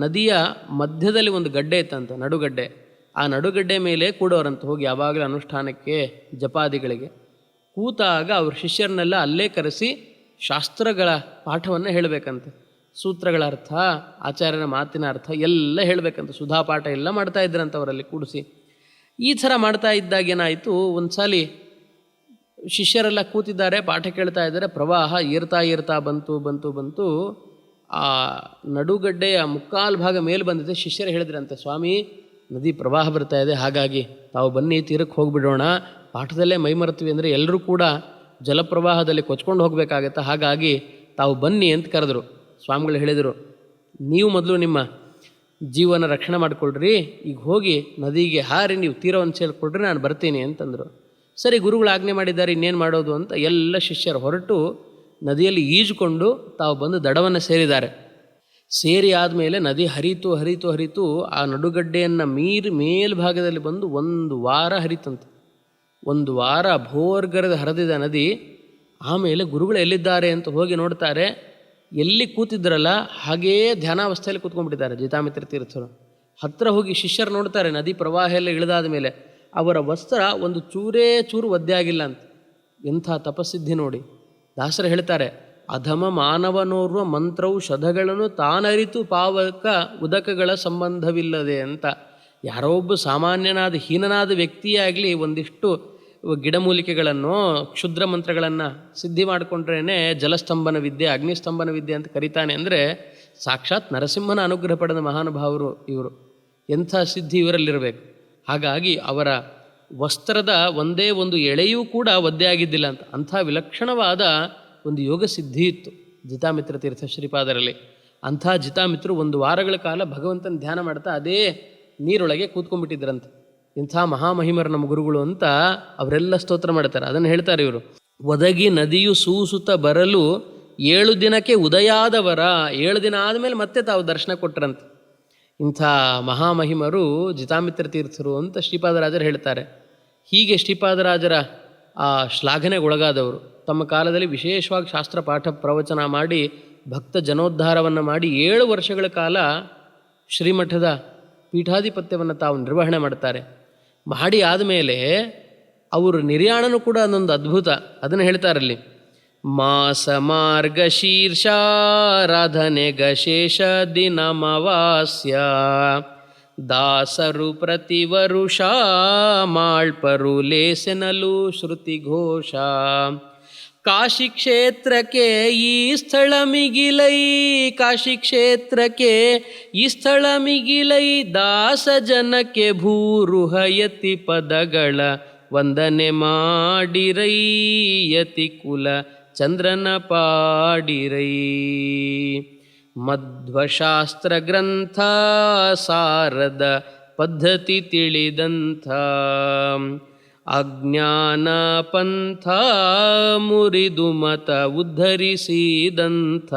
ನದಿಯ ಮಧ್ಯದಲ್ಲಿ ಒಂದು ಗಡ್ಡೆ ಇತ್ತಂತೆ, ನಡುಗಡ್ಡೆ. ಆ ನಡುಗಡ್ಡೆ ಮೇಲೆ ಕೂಡೋರಂತ ಹೋಗಿ ಯಾವಾಗಲೂ ಅನುಷ್ಠಾನಕ್ಕೆ ಜಪಾದಿಗಳಿಗೆ ಕೂತಾಗ ಅವ್ರ ಶಿಷ್ಯರನ್ನೆಲ್ಲ ಅಲ್ಲೇ ಕರೆಸಿ ಶಾಸ್ತ್ರಗಳ ಪಾಠವನ್ನು ಹೇಳಬೇಕಂತೆ. ಸೂತ್ರಗಳ ಅರ್ಥ, ಆಚಾರ್ಯನ ಮಾತಿನ ಅರ್ಥ ಎಲ್ಲ ಹೇಳಬೇಕಂತ, ಸುಧಾಪಾಠ ಎಲ್ಲ ಮಾಡ್ತಾ ಇದ್ರಂತ ಅವರಲ್ಲಿ ಕೂಡಿಸಿ. ಈ ಥರ ಮಾಡ್ತಾ ಇದ್ದಾಗ ಏನಾಯಿತು, ಒಂದು ಸಾಲ ಶಿಷ್ಯರೆಲ್ಲ ಕೂತಿದ್ದಾರೆ, ಪಾಠ ಕೇಳ್ತಾ ಇದ್ದಾರೆ, ಪ್ರವಾಹ ಏರ್ತಾ ಬಂತು. ಆ ನಡುಗಡ್ಡೆಯ ಮುಕ್ಕಾಲು ಭಾಗ ಮೇಲೆ ಬಂದಿದೆ. ಶಿಷ್ಯರು ಹೇಳಿದ್ರಂತೆ, ಸ್ವಾಮಿ ನದಿ ಪ್ರವಾಹ ಬರ್ತಾ ಇದೆ, ಹಾಗಾಗಿ ತಾವು ಬನ್ನಿ ತೀರಕ್ಕೆ ಹೋಗಿಬಿಡೋಣ, ಪಾಠದಲ್ಲೇ ಮೈಮರ್ತೀವಿ ಅಂದರೆ ಎಲ್ಲರೂ ಕೂಡ ಜಲಪ್ರವಾಹದಲ್ಲಿ ಕೊಚ್ಕೊಂಡು ಹೋಗಬೇಕಾಗತ್ತೆ, ಹಾಗಾಗಿ ತಾವು ಬನ್ನಿ ಅಂತ ಕರೆದ್ರು. ಸ್ವಾಮಿಗಳು ಹೇಳಿದರು, ನೀವು ಮೊದಲು ನಿಮ್ಮ ಜೀವನ ರಕ್ಷಣೆ ಮಾಡಿಕೊಳ್ರಿ, ಈಗ ಹೋಗಿ ನದಿಗೆ ಹಾರಿ ನೀವು ತೀರವನ್ನು ಸೇರಿಕೊಳ್ರಿ, ನಾನು ಬರ್ತೀನಿ ಅಂತಂದರು. ಸರಿ, ಗುರುಗಳು ಆಜ್ಞೆ ಮಾಡಿದ್ದಾರೆ, ಇನ್ನೇನು ಮಾಡೋದು ಅಂತ ಎಲ್ಲ ಶಿಷ್ಯರು ಹೊರಟು ನದಿಯಲ್ಲಿ ಈಜುಕೊಂಡು ತಾವು ಬಂದು ದಡವನ್ನು ಸೇರಿದ್ದಾರೆ. ಸೇರಿ ಆದಮೇಲೆ ನದಿ ಹರಿತು ಆ ನಡುಗಡ್ಡೆಯನ್ನು ಮೀರಿ ಮೇಲ್ಭಾಗದಲ್ಲಿ ಬಂದು 1 ವಾರ ಹರಿತಂತೆ. 1 ವಾರ ಭೋರ್ಗರೆದು ಹರಿದಿದ ನದಿ. ಆಮೇಲೆ ಗುರುಗಳು ಎಲ್ಲಿದ್ದಾರೆ ಅಂತ ಹೋಗಿ ನೋಡ್ತಾರೆ, ಎಲ್ಲಿ ಕೂತಿದ್ರಲ್ಲ ಹಾಗೇ ಧ್ಯಾನಾವಸ್ಥೆಯಲ್ಲಿ ಕೂತ್ಕೊಂಡ್ಬಿಟ್ಟಿದ್ದಾರೆ ಜಿತಾಮಿತ್ರ ತೀರ್ಥರು. ಹತ್ತಿರ ಹೋಗಿ ಶಿಷ್ಯರು ನೋಡ್ತಾರೆ, ನದಿ ಪ್ರವಾಹ ಎಲ್ಲ ಇಳಿದಾದ ಮೇಲೆ ಅವರ ವಸ್ತ್ರ ಒಂದು ಚೂರು ಒದ್ದೆ ಆಗಿಲ್ಲ ಅಂತ. ಎಂಥ ತಪಸ್ಸಿದ್ಧಿ ನೋಡಿ. ದಾಸರು ಹೇಳ್ತಾರೆ, ಅಧಮ ಮಾನವನೋರ್ವ ಮಂತ್ರೌಷಧಗಳನ್ನು ತಾನರಿತು ಪಾವಕ ಉದಕಗಳ ಸಂಬಂಧವಿಲ್ಲದೆ ಅಂತ. ಯಾರೋ ಒಬ್ಬ ಸಾಮಾನ್ಯನಾದ ಹೀನನಾದ ವ್ಯಕ್ತಿಯೇ ಆಗಲಿ ಒಂದಿಷ್ಟು ಗಿಡಮೂಲಿಕೆಗಳನ್ನು ಕ್ಷುದ್ರ ಮಂತ್ರಗಳನ್ನು ಸಿದ್ಧಿ ಮಾಡಿಕೊಂಡ್ರೇ ಜಲಸ್ತಂಭನ ವಿದ್ಯೆ, ಅಗ್ನಿಸ್ತಂಭನ ವಿದ್ಯೆ ಅಂತ ಕರೀತಾನೆ. ಅಂದರೆ ಸಾಕ್ಷಾತ್ ನರಸಿಂಹನ ಅನುಗ್ರಹ ಪಡೆದ ಮಹಾನುಭಾವರು ಇವರು. ಎಂಥ ಸಿದ್ಧಿ ಇವರಲ್ಲಿರಬೇಕು. ಹಾಗಾಗಿ ಅವರ ವಸ್ತ್ರದ ಒಂದೇ ಒಂದು ಎಳೆಯೂ ಕೂಡ ಒದ್ದೆ ಆಗಿದ್ದಿಲ್ಲ ಅಂತ. ಅಂಥ ವಿಲಕ್ಷಣವಾದ ಒಂದು ಯೋಗ ಸಿದ್ಧಿ ಇತ್ತು ಜಿತಾಮಿತ್ರ ತೀರ್ಥ ಶ್ರೀಪಾದರಲ್ಲಿ. ಅಂಥ ಜಿತಾಮಿತ್ರರು 1 ವಾರಗಳ ಕಾಲ ಭಗವಂತನ ಧ್ಯಾನ ಮಾಡ್ತಾ ಅದೇ ನೀರೊಳಗೆ ಕೂತ್ಕೊಂಡ್ಬಿಟ್ಟಿದ್ರಂತೆ. ಇಂಥ ಮಹಾಮಹಿಮರ ನಮ್ಮ ಗುರುಗಳು ಅಂತ ಅವರೆಲ್ಲ ಸ್ತೋತ್ರ ಮಾಡ್ತಾರೆ. ಅದನ್ನು ಹೇಳ್ತಾರೆ ಇವರು, ಒದಗಿ ನದಿಯು ಸೂಸುತ್ತ ಬರಲು 7 ದಿನಕ್ಕೆ ಉದಯಾದವರ. 7 ದಿನ ಆದಮೇಲೆ ಮತ್ತೆ ತಾವು ದರ್ಶನ ಕೊಟ್ಟರಂತೆ. ಇಂಥ ಮಹಾಮಹಿಮರು ಜಿತಾಮಿತ್ರ ತೀರ್ಥರು ಅಂತ ಶ್ರೀಪಾದರಾಜರು ಹೇಳ್ತಾರೆ. ಹೀಗೆ ಶ್ರೀಪಾದರಾಜರ ಆ ಶ್ಲಾಘನೆಗೊಳಗಾದವರು. ತಮ್ಮ ಕಾಲದಲ್ಲಿ ವಿಶೇಷವಾಗಿ ಶಾಸ್ತ್ರ ಪಾಠ ಪ್ರವಚನ ಮಾಡಿ ಭಕ್ತ ಜನೋದ್ಧಾರವನ್ನು ಮಾಡಿ 7 ವರ್ಷಗಳ ಕಾಲ ಶ್ರೀಮಠದ ಪೀಠಾಧಿಪತ್ಯವನ್ನು ತಾವು ನಿರ್ವಹಣೆ ಮಾಡ್ತಾರೆ. ಮಾಡಿ ಆದಮೇಲೆ ಅವರು ನಿರ್ಯಾಣನೂ ಕೂಡ ಅದೊಂದು ಅದ್ಭುತ. ಅದನ್ನು ಹೇಳ್ತಾರಲ್ಲಿ, ಮಾಸ ಮಾರ್ಗ ಶೀರ್ಷಾರಾಧನೆ ಗಶೇಷ ದಿನಮವಾಸ್ಯ ದಾಸರು ಪ್ರತಿ ವರುಷ ಮಾಳ್ಪರು ಲೇಸೆನಲು ಶ್ರುತಿ ಘೋಷ ಕಾಶಿ ಕ್ಷೇತ್ರಕ್ಕೆ ಈ ಸ್ಥಳ ಮಿಗಿಲೈ ಕಾಶಿ ಕ್ಷೇತ್ರಕ್ಕೆ ಈ ಸ್ಥಳ ಮಿಗಿಲೈ ದಾಸ ಜನಕ್ಕೆ ಭೂರುಹಯತಿ ಪದಗಳ ವಂದನೆ ಮಾಡಿರೈ ಯತಿ ಕುಲ ಚಂದ್ರನ ಪಾಡಿರೈ ಮಧ್ವಶಾಸ್ತ್ರ ಗ್ರಂಥ ಸಾರದ ಪದ್ಧತಿ ತಿಳಿದಂಥ ಅಜ್ಞಾನ ಪಂಥ ಮುರಿದು ಮತ ಉದ್ಧರಿಸಿದಂಥ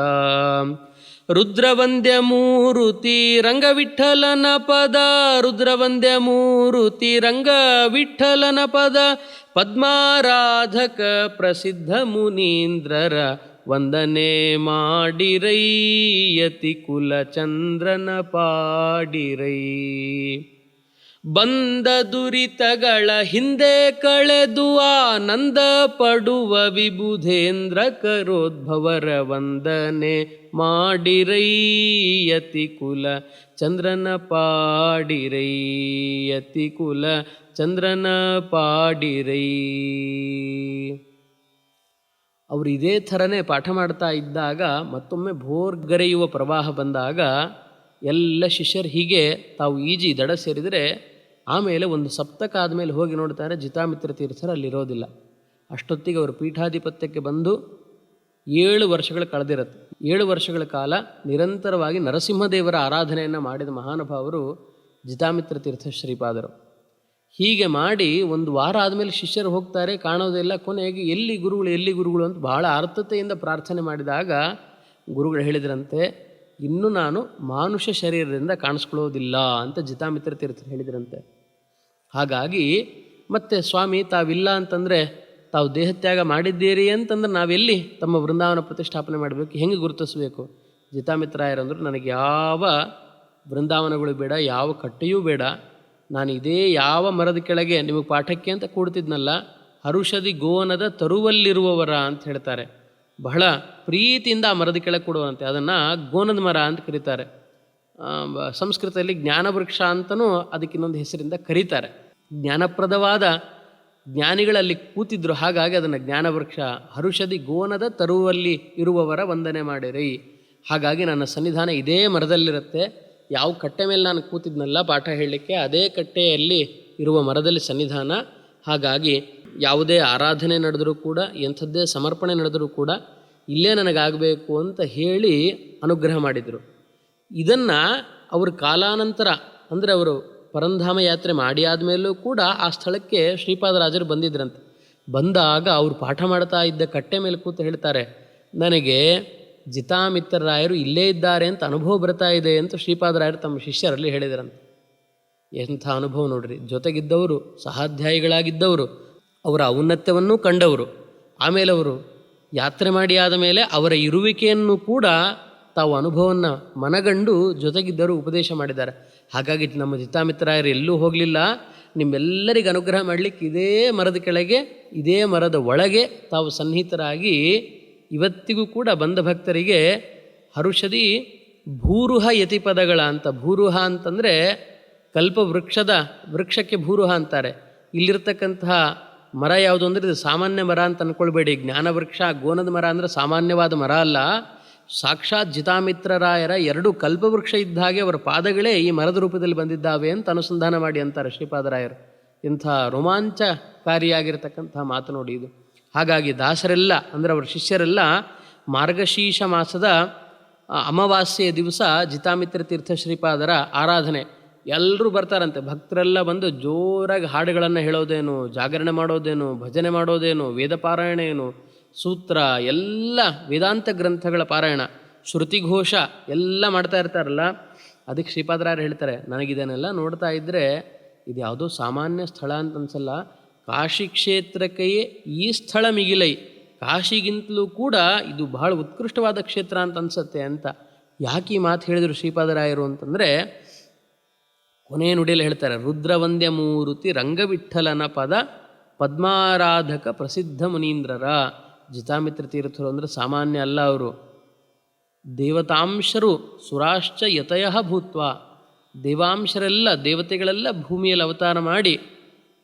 ರುದ್ರವಂದ್ಯ ಮೂರುತಿ ರಂಗವಿಠಲನ ಪದ ರುದ್ರವಂದ್ಯ ಮೂರುತಿ ರಂಗವಿಠಲನ ಪದ ಪದ್ಮಾರಾಧಕ ಪ್ರಸಿದ್ಧ ಮುನೀಂದ್ರರ ವಂದನೆ ಮಾಡಿರೈ ಯತಿ ಕುಲ ಚಂದ್ರನ ಪಾಡಿರೈ. ಬಂದ ದುರಿತಗಳ ಹಿಂದೆ ಕಳೆದು ಆನಂದ ಪಡುವ ವಿಬುಧೇಂದ್ರ ಕರೋದ್ಭವರ ವಂದನೆ ಮಾಡಿರೈ ಯತಿ ಕುಲ ಚಂದ್ರನ ಪಾಡಿರೈ ಯತಿ ಕುಲ ಚಂದ್ರನ ಪಾಡಿರೈ. ಅವರು ಇದೇ ಥರನೇ ಪಾಠ ಮಾಡ್ತಾ ಇದ್ದಾಗ ಮತ್ತೊಮ್ಮೆ ಭೋರ್ಗರೆಯುವ ಪ್ರವಾಹ ಬಂದಾಗ ಎಲ್ಲ ಶಿಷ್ಯರು ಹೀಗೆ ತಾವು ಈಜಿ ದಡ ಸೇರಿದರೆ ಆಮೇಲೆ ಒಂದು ಸಪ್ತಕ ಆದಮೇಲೆ ಹೋಗಿ ನೋಡ್ತಾರೆ ಜಿತಾಮಿತ್ರ ತೀರ್ಥರು ಅಲ್ಲಿರೋದಿಲ್ಲ. ಅಷ್ಟೊತ್ತಿಗೆ ಅವರು ಪೀಠಾಧಿಪತ್ಯಕ್ಕೆ ಬಂದು 7 ವರ್ಷಗಳು ಕಳೆದಿರುತ್ತೆ. 7 ವರ್ಷಗಳ ಕಾಲ ನಿರಂತರವಾಗಿ ನರಸಿಂಹದೇವರ ಆರಾಧನೆಯನ್ನು ಮಾಡಿದ ಮಹಾನುಭಾವರು ಜಿತಾಮಿತ್ರ ತೀರ್ಥ ಶ್ರೀಪಾದರು. ಹೀಗೆ ಮಾಡಿ ಒಂದು ವಾರ ಆದಮೇಲೆ ಶಿಷ್ಯರು ಹೋಗ್ತಾರೆ, ಕಾಣೋದಿಲ್ಲ. ಕೊನೆಗೆ ಎಲ್ಲಿ ಗುರುಗಳು ಅಂತ ಬಹಳ ಆರ್ತತೆಯಿಂದ ಪ್ರಾರ್ಥನೆ ಮಾಡಿದಾಗ ಗುರುಗಳು ಹೇಳಿದ್ರಂತೆ, ಇನ್ನು ನಾನು ಮಾನುಷ ಶರೀರದಿಂದ ಕಾಣಿಸ್ಕೊಳ್ಳೋದಿಲ್ಲ ಅಂತ ಜಿತಾಮಿತ್ರ ತೀರ್ಥರು ಹೇಳಿದ್ರಂತೆ. ಹಾಗಾಗಿ ಮತ್ತೆ ಸ್ವಾಮಿ ತಾವಿಲ್ಲ ಅಂತಂದರೆ ತಾವು ದೇಹತ್ಯಾಗ ಮಾಡಿದ್ದೀರಿ ಅಂತಂದ್ರೆ ನಾವೆಲ್ಲಿ ತಮ್ಮ ವೃಂದಾವನ ಪ್ರತಿಷ್ಠಾಪನೆ ಮಾಡಬೇಕು, ಹೆಂಗೆ ಗುರುತಿಸಬೇಕು? ಜಿತಾಮಿತ್ರಾಯರಂದರು, ನನಗೆ ಯಾವ ವೃಂದಾವನಗಳು ಬೇಡ, ಯಾವ ಕಟ್ಟೆಯೂ ಬೇಡ. ನಾನು ಇದೇ ಯಾವ ಮರದ ಕೆಳಗೆ ನಿಮಗೆ ಪಾಠಕ್ಕೆ ಅಂತ ಕೂಡ್ತಿದ್ನಲ್ಲ, ಹರುಷದಿ ಗೋವನದ ತರುವಲ್ಲಿರುವವರ ಅಂತ ಹೇಳ್ತಾರೆ. ಬಹಳ ಪ್ರೀತಿಯಿಂದ ಆ ಮರದ ಕೆಳಗೆ ಕೊಡುವಂತೆ, ಅದನ್ನು ಗೋನದ ಮರ ಅಂತ ಕರೀತಾರೆ. ಸಂಸ್ಕೃತದಲ್ಲಿ ಜ್ಞಾನವೃಕ್ಷ ಅಂತಲೂ ಅದಕ್ಕೆ ಇನ್ನೊಂದು ಹೆಸರಿಂದ ಕರೀತಾರೆ. ಜ್ಞಾನಪ್ರದವಾದ ಜ್ಞಾನಿಗಳಲ್ಲಿ ಕೂತಿದ್ರು, ಹಾಗಾಗಿ ಅದನ್ನು ಜ್ಞಾನವೃಕ್ಷ. ಹರುಷದಿ ಗೋನದ ತರುವಲ್ಲಿ ಇರುವವರ ವಂದನೆ ಮಾಡಿರಿ. ಹಾಗಾಗಿ ನನ್ನ ಸನ್ನಿಧಾನ ಇದೇ ಮರದಲ್ಲಿರುತ್ತೆ. ಯಾವ ಕಟ್ಟೆ ಮೇಲೆ ನಾನು ಕೂತಿದ್ನಲ್ಲ ಪಾಠ ಹೇಳಲಿಕ್ಕೆ, ಅದೇ ಕಟ್ಟೆಯಲ್ಲಿ ಇರುವ ಮರದಲ್ಲಿ ಸನ್ನಿಧಾನ. ಹಾಗಾಗಿ ಯಾವುದೇ ಆರಾಧನೆ ನಡೆದರೂ ಕೂಡ, ಎಂಥದ್ದೇ ಸಮರ್ಪಣೆ ನಡೆದರೂ ಕೂಡ ಇಲ್ಲೇ ನನಗಾಗಬೇಕು ಅಂತ ಹೇಳಿ ಅನುಗ್ರಹ ಮಾಡಿದರು. ಇದನ್ನು ಅವರು ಕಾಲಾನಂತರ, ಅಂದರೆ ಅವರು ಪರಂಧಾಮ ಯಾತ್ರೆ ಮಾಡಿ ಆದಮೇಲೂ ಕೂಡ ಆ ಸ್ಥಳಕ್ಕೆ ಶ್ರೀಪಾದರಾಜರು ಬಂದಿದ್ರಂತೆ. ಬಂದಾಗ ಅವರು ಪಾಠ ಮಾಡ್ತಾ ಇದ್ದ ಕಟ್ಟೆ ಮೇಲೆ ಕೂತು ಹೇಳ್ತಾರೆ, ನನಗೆ ಜಿತಾಮಿತ್ರರಾಯರು ಇಲ್ಲೇ ಇದ್ದಾರೆ ಅಂತ ಅನುಭವ ಬರ್ತಾ ಇದೆ ಅಂತ ಶ್ರೀಪಾದರಾಯರು ತಮ್ಮ ಶಿಷ್ಯರಲ್ಲಿ ಹೇಳಿದರಂತೆ. ಎಂಥ ಅನುಭವ ನೋಡ್ರಿ! ಜೊತೆಗಿದ್ದವರು, ಸಹಾಧ್ಯಾಯಿಗಳಾಗಿದ್ದವರು, ಅವರ ಔನ್ನತ್ಯವನ್ನೂ ಕಂಡವರು, ಆಮೇಲೆ ಅವರು ಯಾತ್ರೆ ಮಾಡಿ ಆದ ಮೇಲೆ ಅವರ ಇರುವಿಕೆಯನ್ನು ಕೂಡ ತಾವು ಅನುಭವವನ್ನು ಮನಗಂಡು ಜೊತೆಗಿದ್ದರು ಉಪದೇಶ ಮಾಡಿದ್ದಾರೆ. ಹಾಗಾಗಿ ನಮ್ಮ ಜಿತಾಮಿತ್ರರಾಯರು ಎಲ್ಲೂ ಹೋಗಲಿಲ್ಲ. ನಿಮ್ಮೆಲ್ಲರಿಗೆ ಅನುಗ್ರಹ ಮಾಡಲಿಕ್ಕೆ ಇದೇ ಮರದ ಕೆಳಗೆ, ಇದೇ ಮರದ ಒಳಗೆ ತಾವು ಸನ್ನಿಹಿತರಾಗಿ ಇವತ್ತಿಗೂ ಕೂಡ ಬಂದ ಭಕ್ತರಿಗೆ ಹರುಷದಿ ಭೂರುಹ ಯತಿಪದಗಳ ಅಂತ. ಭೂರುಹ ಅಂತಂದರೆ ವೃಕ್ಷಕ್ಕೆ ಭೂರುಹ ಅಂತಾರೆ. ಇಲ್ಲಿರ್ತಕ್ಕಂತಹ ಮರ ಯಾವುದು ಅಂದರೆ ಇದು ಸಾಮಾನ್ಯ ಮರ ಅಂತ ಅಂದ್ಕೊಳ್ಬೇಡಿ. ಜ್ಞಾನವೃಕ್ಷ ಗೋನದ ಮರ ಅಂದರೆ ಸಾಮಾನ್ಯವಾದ ಮರ ಅಲ್ಲ. ಸಾಕ್ಷಾತ್ ಜಿತಾಮಿತ್ರರಾಯರ 2 ಕಲ್ಪವೃಕ್ಷ ಇದ್ದ ಹಾಗೆ ಅವರ ಪಾದಗಳೇ ಈ ಮರದ ರೂಪದಲ್ಲಿ ಬಂದಿದ್ದಾವೆ ಅಂತ ಅನುಸಂಧಾನ ಮಾಡಿ ಅಂತಾರೆ ಶ್ರೀಪಾದರಾಯರು. ಇಂಥ ರೋಮಾಂಚಕಾರಿಯಾಗಿರ್ತಕ್ಕಂಥ ಮಾತು ನೋಡಿ ಇದು. ಹಾಗಾಗಿ ದಾಸರೆಲ್ಲ, ಅಂದರೆ ಅವರ ಶಿಷ್ಯರೆಲ್ಲ ಮಾರ್ಗಶೀರ್ಷ ಮಾಸದ ಅಮಾವಾಸ್ಯೆಯ ದಿವಸ ಜಿತಾಮಿತ್ರ ತೀರ್ಥ ಶ್ರೀಪಾದರ ಆರಾಧನೆ ಎಲ್ಲರೂ ಬರ್ತಾರಂತೆ. ಭಕ್ತರೆಲ್ಲ ಬಂದು ಜೋರಾಗಿ ಹಾಡುಗಳನ್ನು ಹೇಳೋದೇನು, ಜಾಗರಣೆ ಮಾಡೋದೇನು, ಭಜನೆ ಮಾಡೋದೇನು, ವೇದ ಪಾರಾಯಣ ಏನು, ಸೂತ್ರ ಎಲ್ಲ ವೇದಾಂತ ಗ್ರಂಥಗಳ ಪಾರಾಯಣ, ಶ್ರುತಿಘೋಷ ಎಲ್ಲ ಮಾಡ್ತಾ ಇರ್ತಾರಲ್ಲ. ಅದಕ್ಕೆ ಶ್ರೀಪಾದರಾಯರು ಹೇಳ್ತಾರೆ, ನನಗಿದನ್ನೆಲ್ಲ ನೋಡ್ತಾ ಇದ್ದರೆ ಇದು ಯಾವುದೋ ಸಾಮಾನ್ಯ ಸ್ಥಳ ಅಂತ ಅನ್ಸಲ್ಲ. ಕಾಶಿ ಕ್ಷೇತ್ರಕ್ಕೆಯೇ ಈ ಸ್ಥಳ ಮಿಗಿಲೈ, ಕಾಶಿಗಿಂತಲೂ ಕೂಡ ಇದು ಬಹಳ ಉತ್ಕೃಷ್ಟವಾದ ಕ್ಷೇತ್ರ ಅಂತ ಅನಿಸುತ್ತೆ ಅಂತ. ಯಾಕೆ ಈ ಮಾತು ಹೇಳಿದರು ಶ್ರೀಪಾದರಾಯರು ಅಂತಂದರೆ, ಕೊನೆಯ ನುಡಿಯಲ್ಲಿ ಹೇಳ್ತಾರೆ, ರುದ್ರವಂದ್ಯ ಮೂರುತಿ ರಂಗವಿಠಲನ ಪದ ಪದ್ಮಾರಾಧಕ ಪ್ರಸಿದ್ಧ ಮುನೀಂದ್ರರ. ಜಿತಾಮಿತ್ರ ತೀರ್ಥರು ಅಂದರೆ ಸಾಮಾನ್ಯ ಅಲ್ಲ. ಅವರು ದೇವತಾಂಶರು, ಸುರಾಶ್ಚ ಯತಯ ಭೂತ್ವ, ದೇವಾಂಶರೆಲ್ಲ, ದೇವತೆಗಳೆಲ್ಲ ಭೂಮಿಯಲ್ಲಿ ಅವತಾರ ಮಾಡಿ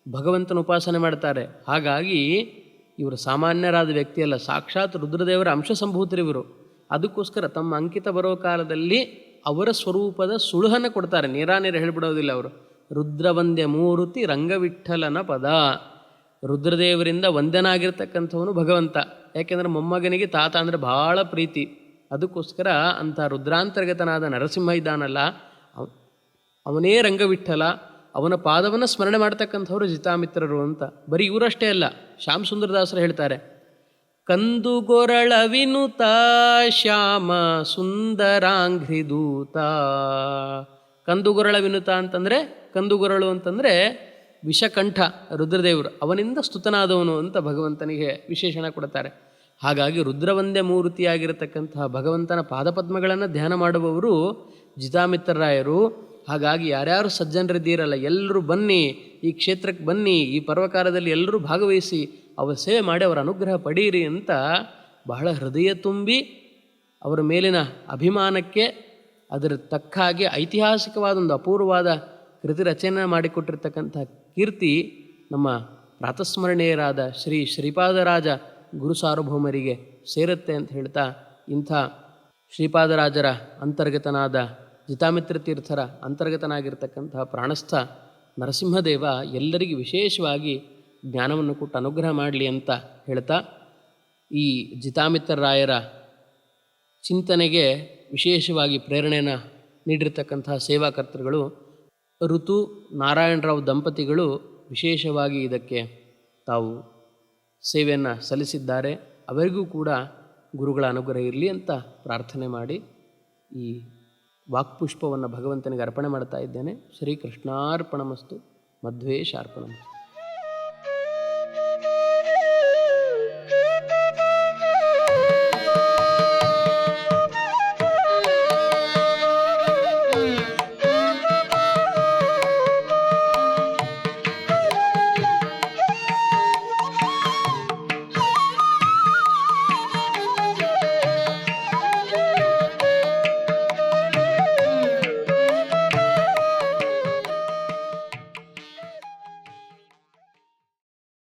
ಭಗವಂತನ ಉಪಾಸನೆ ಮಾಡ್ತಾರೆ. ಹಾಗಾಗಿ ಇವರು ಸಾಮಾನ್ಯರಾದ ವ್ಯಕ್ತಿಯಲ್ಲ, ಸಾಕ್ಷಾತ್ ರುದ್ರದೇವರ ಅಂಶ ಸಂಭೂತರಿವರು. ಅದಕ್ಕೋಸ್ಕರ ತಮ್ಮ ಅಂಕಿತ ಬರೋ ಕಾಲದಲ್ಲಿ ಅವರ ಸ್ವರೂಪದ ಸುಳುಹನ್ನು ಕೊಡ್ತಾರೆ, ನೇರಾನೇರ ಹೇಳಿಬಿಡೋದಿಲ್ಲ ಅವರು. ರುದ್ರವಂದ್ಯ ಮೂರುತಿ ರಂಗವಿಠಲನ ಪದ. ರುದ್ರದೇವರಿಂದ ವಂದ್ಯನಾಗಿರ್ತಕ್ಕಂಥವನು ಭಗವಂತ. ಯಾಕೆಂದರೆ ಮೊಮ್ಮಗನಿಗೆ ತಾತ ಅಂದರೆ ಭಾಳ ಪ್ರೀತಿ. ಅದಕ್ಕೋಸ್ಕರ ಅಂಥ ರುದ್ರಾಂತರ್ಗತನಾದ ನರಸಿಂಹ ಇದ್ದಾನಲ್ಲ, ಅವನೇ ರಂಗವಿಠಲ, ಅವನ ಪಾದವನ್ನು ಸ್ಮರಣೆ ಮಾಡ್ತಕ್ಕಂಥವ್ರು ಜಿತಾಮಿತ್ರರು ಅಂತ. ಬರೀ ಇವರಷ್ಟೇ ಅಲ್ಲ, ಶ್ಯಾಮ ಸುಂದರದಾಸರು ಹೇಳ್ತಾರೆ, ಕಂದುಗೊರಳ ವಿನುತ ಶ್ಯಾಮ ಸುಂದರಾಂಘ್ರಿದೂತ. ಕಂದುಗೊರಳ ವಿನುತ ಅಂತಂದರೆ, ಕಂದುಗೊರಳು ಅಂತಂದರೆ ವಿಷಕಂಠ ರುದ್ರದೇವರು, ಅವನಿಂದ ಸ್ತುತನಾದವನು ಅಂತ ಭಗವಂತನಿಗೆ ವಿಶೇಷಣ ಕೊಡ್ತಾರೆ. ಹಾಗಾಗಿ ರುದ್ರವಂದ್ಯ ಮೂರ್ತಿಯಾಗಿರತಕ್ಕಂತಹ ಭಗವಂತನ ಪಾದಪದ್ಮಗಳನ್ನು ಧ್ಯಾನ ಮಾಡುವವರು ಜಿತಾಮಿತ್ರರಾಯರು. ಹಾಗಾಗಿ ಯಾರ್ಯಾರು ಸಜ್ಜನರಿದ್ದೀರಲ್ಲ, ಎಲ್ಲರೂ ಬನ್ನಿ, ಈ ಕ್ಷೇತ್ರಕ್ಕೆ ಬನ್ನಿ, ಈ ಪರ್ವಕಾಲದಲ್ಲಿ ಎಲ್ಲರೂ ಭಾಗವಹಿಸಿ ಅವರ ಸೇವೆ ಮಾಡಿ ಅವರ ಅನುಗ್ರಹ ಪಡೀರಿ ಅಂತ ಬಹಳ ಹೃದಯ ತುಂಬಿ ಅವರ ಮೇಲಿನ ಅಭಿಮಾನಕ್ಕೆ ಅದರ ತಕ್ಕ ಹಾಗೆ ಐತಿಹಾಸಿಕವಾದ ಒಂದು ಅಪೂರ್ವವಾದ ಕೃತಿ ರಚನೆ ಮಾಡಿಕೊಟ್ಟಿರ್ತಕ್ಕಂಥ ಕೀರ್ತಿ ನಮ್ಮ ಪ್ರಾತಸ್ಮರಣೀಯರಾದ ಶ್ರೀ ಶ್ರೀಪಾದರಾಜ ಗುರು ಸಾರ್ವಭೌಮರಿಗೆ ಸೇರುತ್ತೆ ಅಂತ ಹೇಳ್ತಾ, ಇಂಥ ಶ್ರೀಪಾದರಾಜರ ಅಂತರ್ಗತನಾದ ಜಿತಾಮಿತ್ರ ತೀರ್ಥರ ಅಂತರ್ಗತನಾಗಿರ್ತಕ್ಕಂತಹ ಪ್ರಾಣಸ್ಥ ನರಸಿಂಹದೇವ ಎಲ್ಲರಿಗೂ ವಿಶೇಷವಾಗಿ ಜ್ಞಾನವನ್ನು ಕೊಟ್ಟು ಅನುಗ್ರಹ ಮಾಡಲಿ ಅಂತ ಹೇಳ್ತಾ, ಈ ಜಿತಾಮಿತ್ರರಾಯರ ಚಿಂತನೆಗೆ ವಿಶೇಷವಾಗಿ ಪ್ರೇರಣೆಯನ್ನು ನೀಡಿರ್ತಕ್ಕಂತಹ ಸೇವಾಕರ್ತರುಗಳು ಋತು ನಾರಾಯಣರಾವ್ ದಂಪತಿಗಳು ವಿಶೇಷವಾಗಿ ಇದಕ್ಕೆ ತಾವು ಸೇವೆಯನ್ನು ಸಲ್ಲಿಸಿದ್ದಾರೆ. ಅವರಿಗೂ ಕೂಡ ಗುರುಗಳ ಅನುಗ್ರಹ ಇರಲಿ ಅಂತ ಪ್ರಾರ್ಥನೆ ಮಾಡಿ ಈ ವಾಕ್ಪುಷ್ಪವನ್ನು ಭಗವಂತನಿಗೆ ಅರ್ಪಣೆ ಮಾಡ್ತಾ ಇದ್ದೇನೆ. ಶ್ರೀಕೃಷ್ಣಾರ್ಪಣಮಸ್ತು. ಮಧ್ವೇಶಾರ್ಪಣಮಸ್ತು.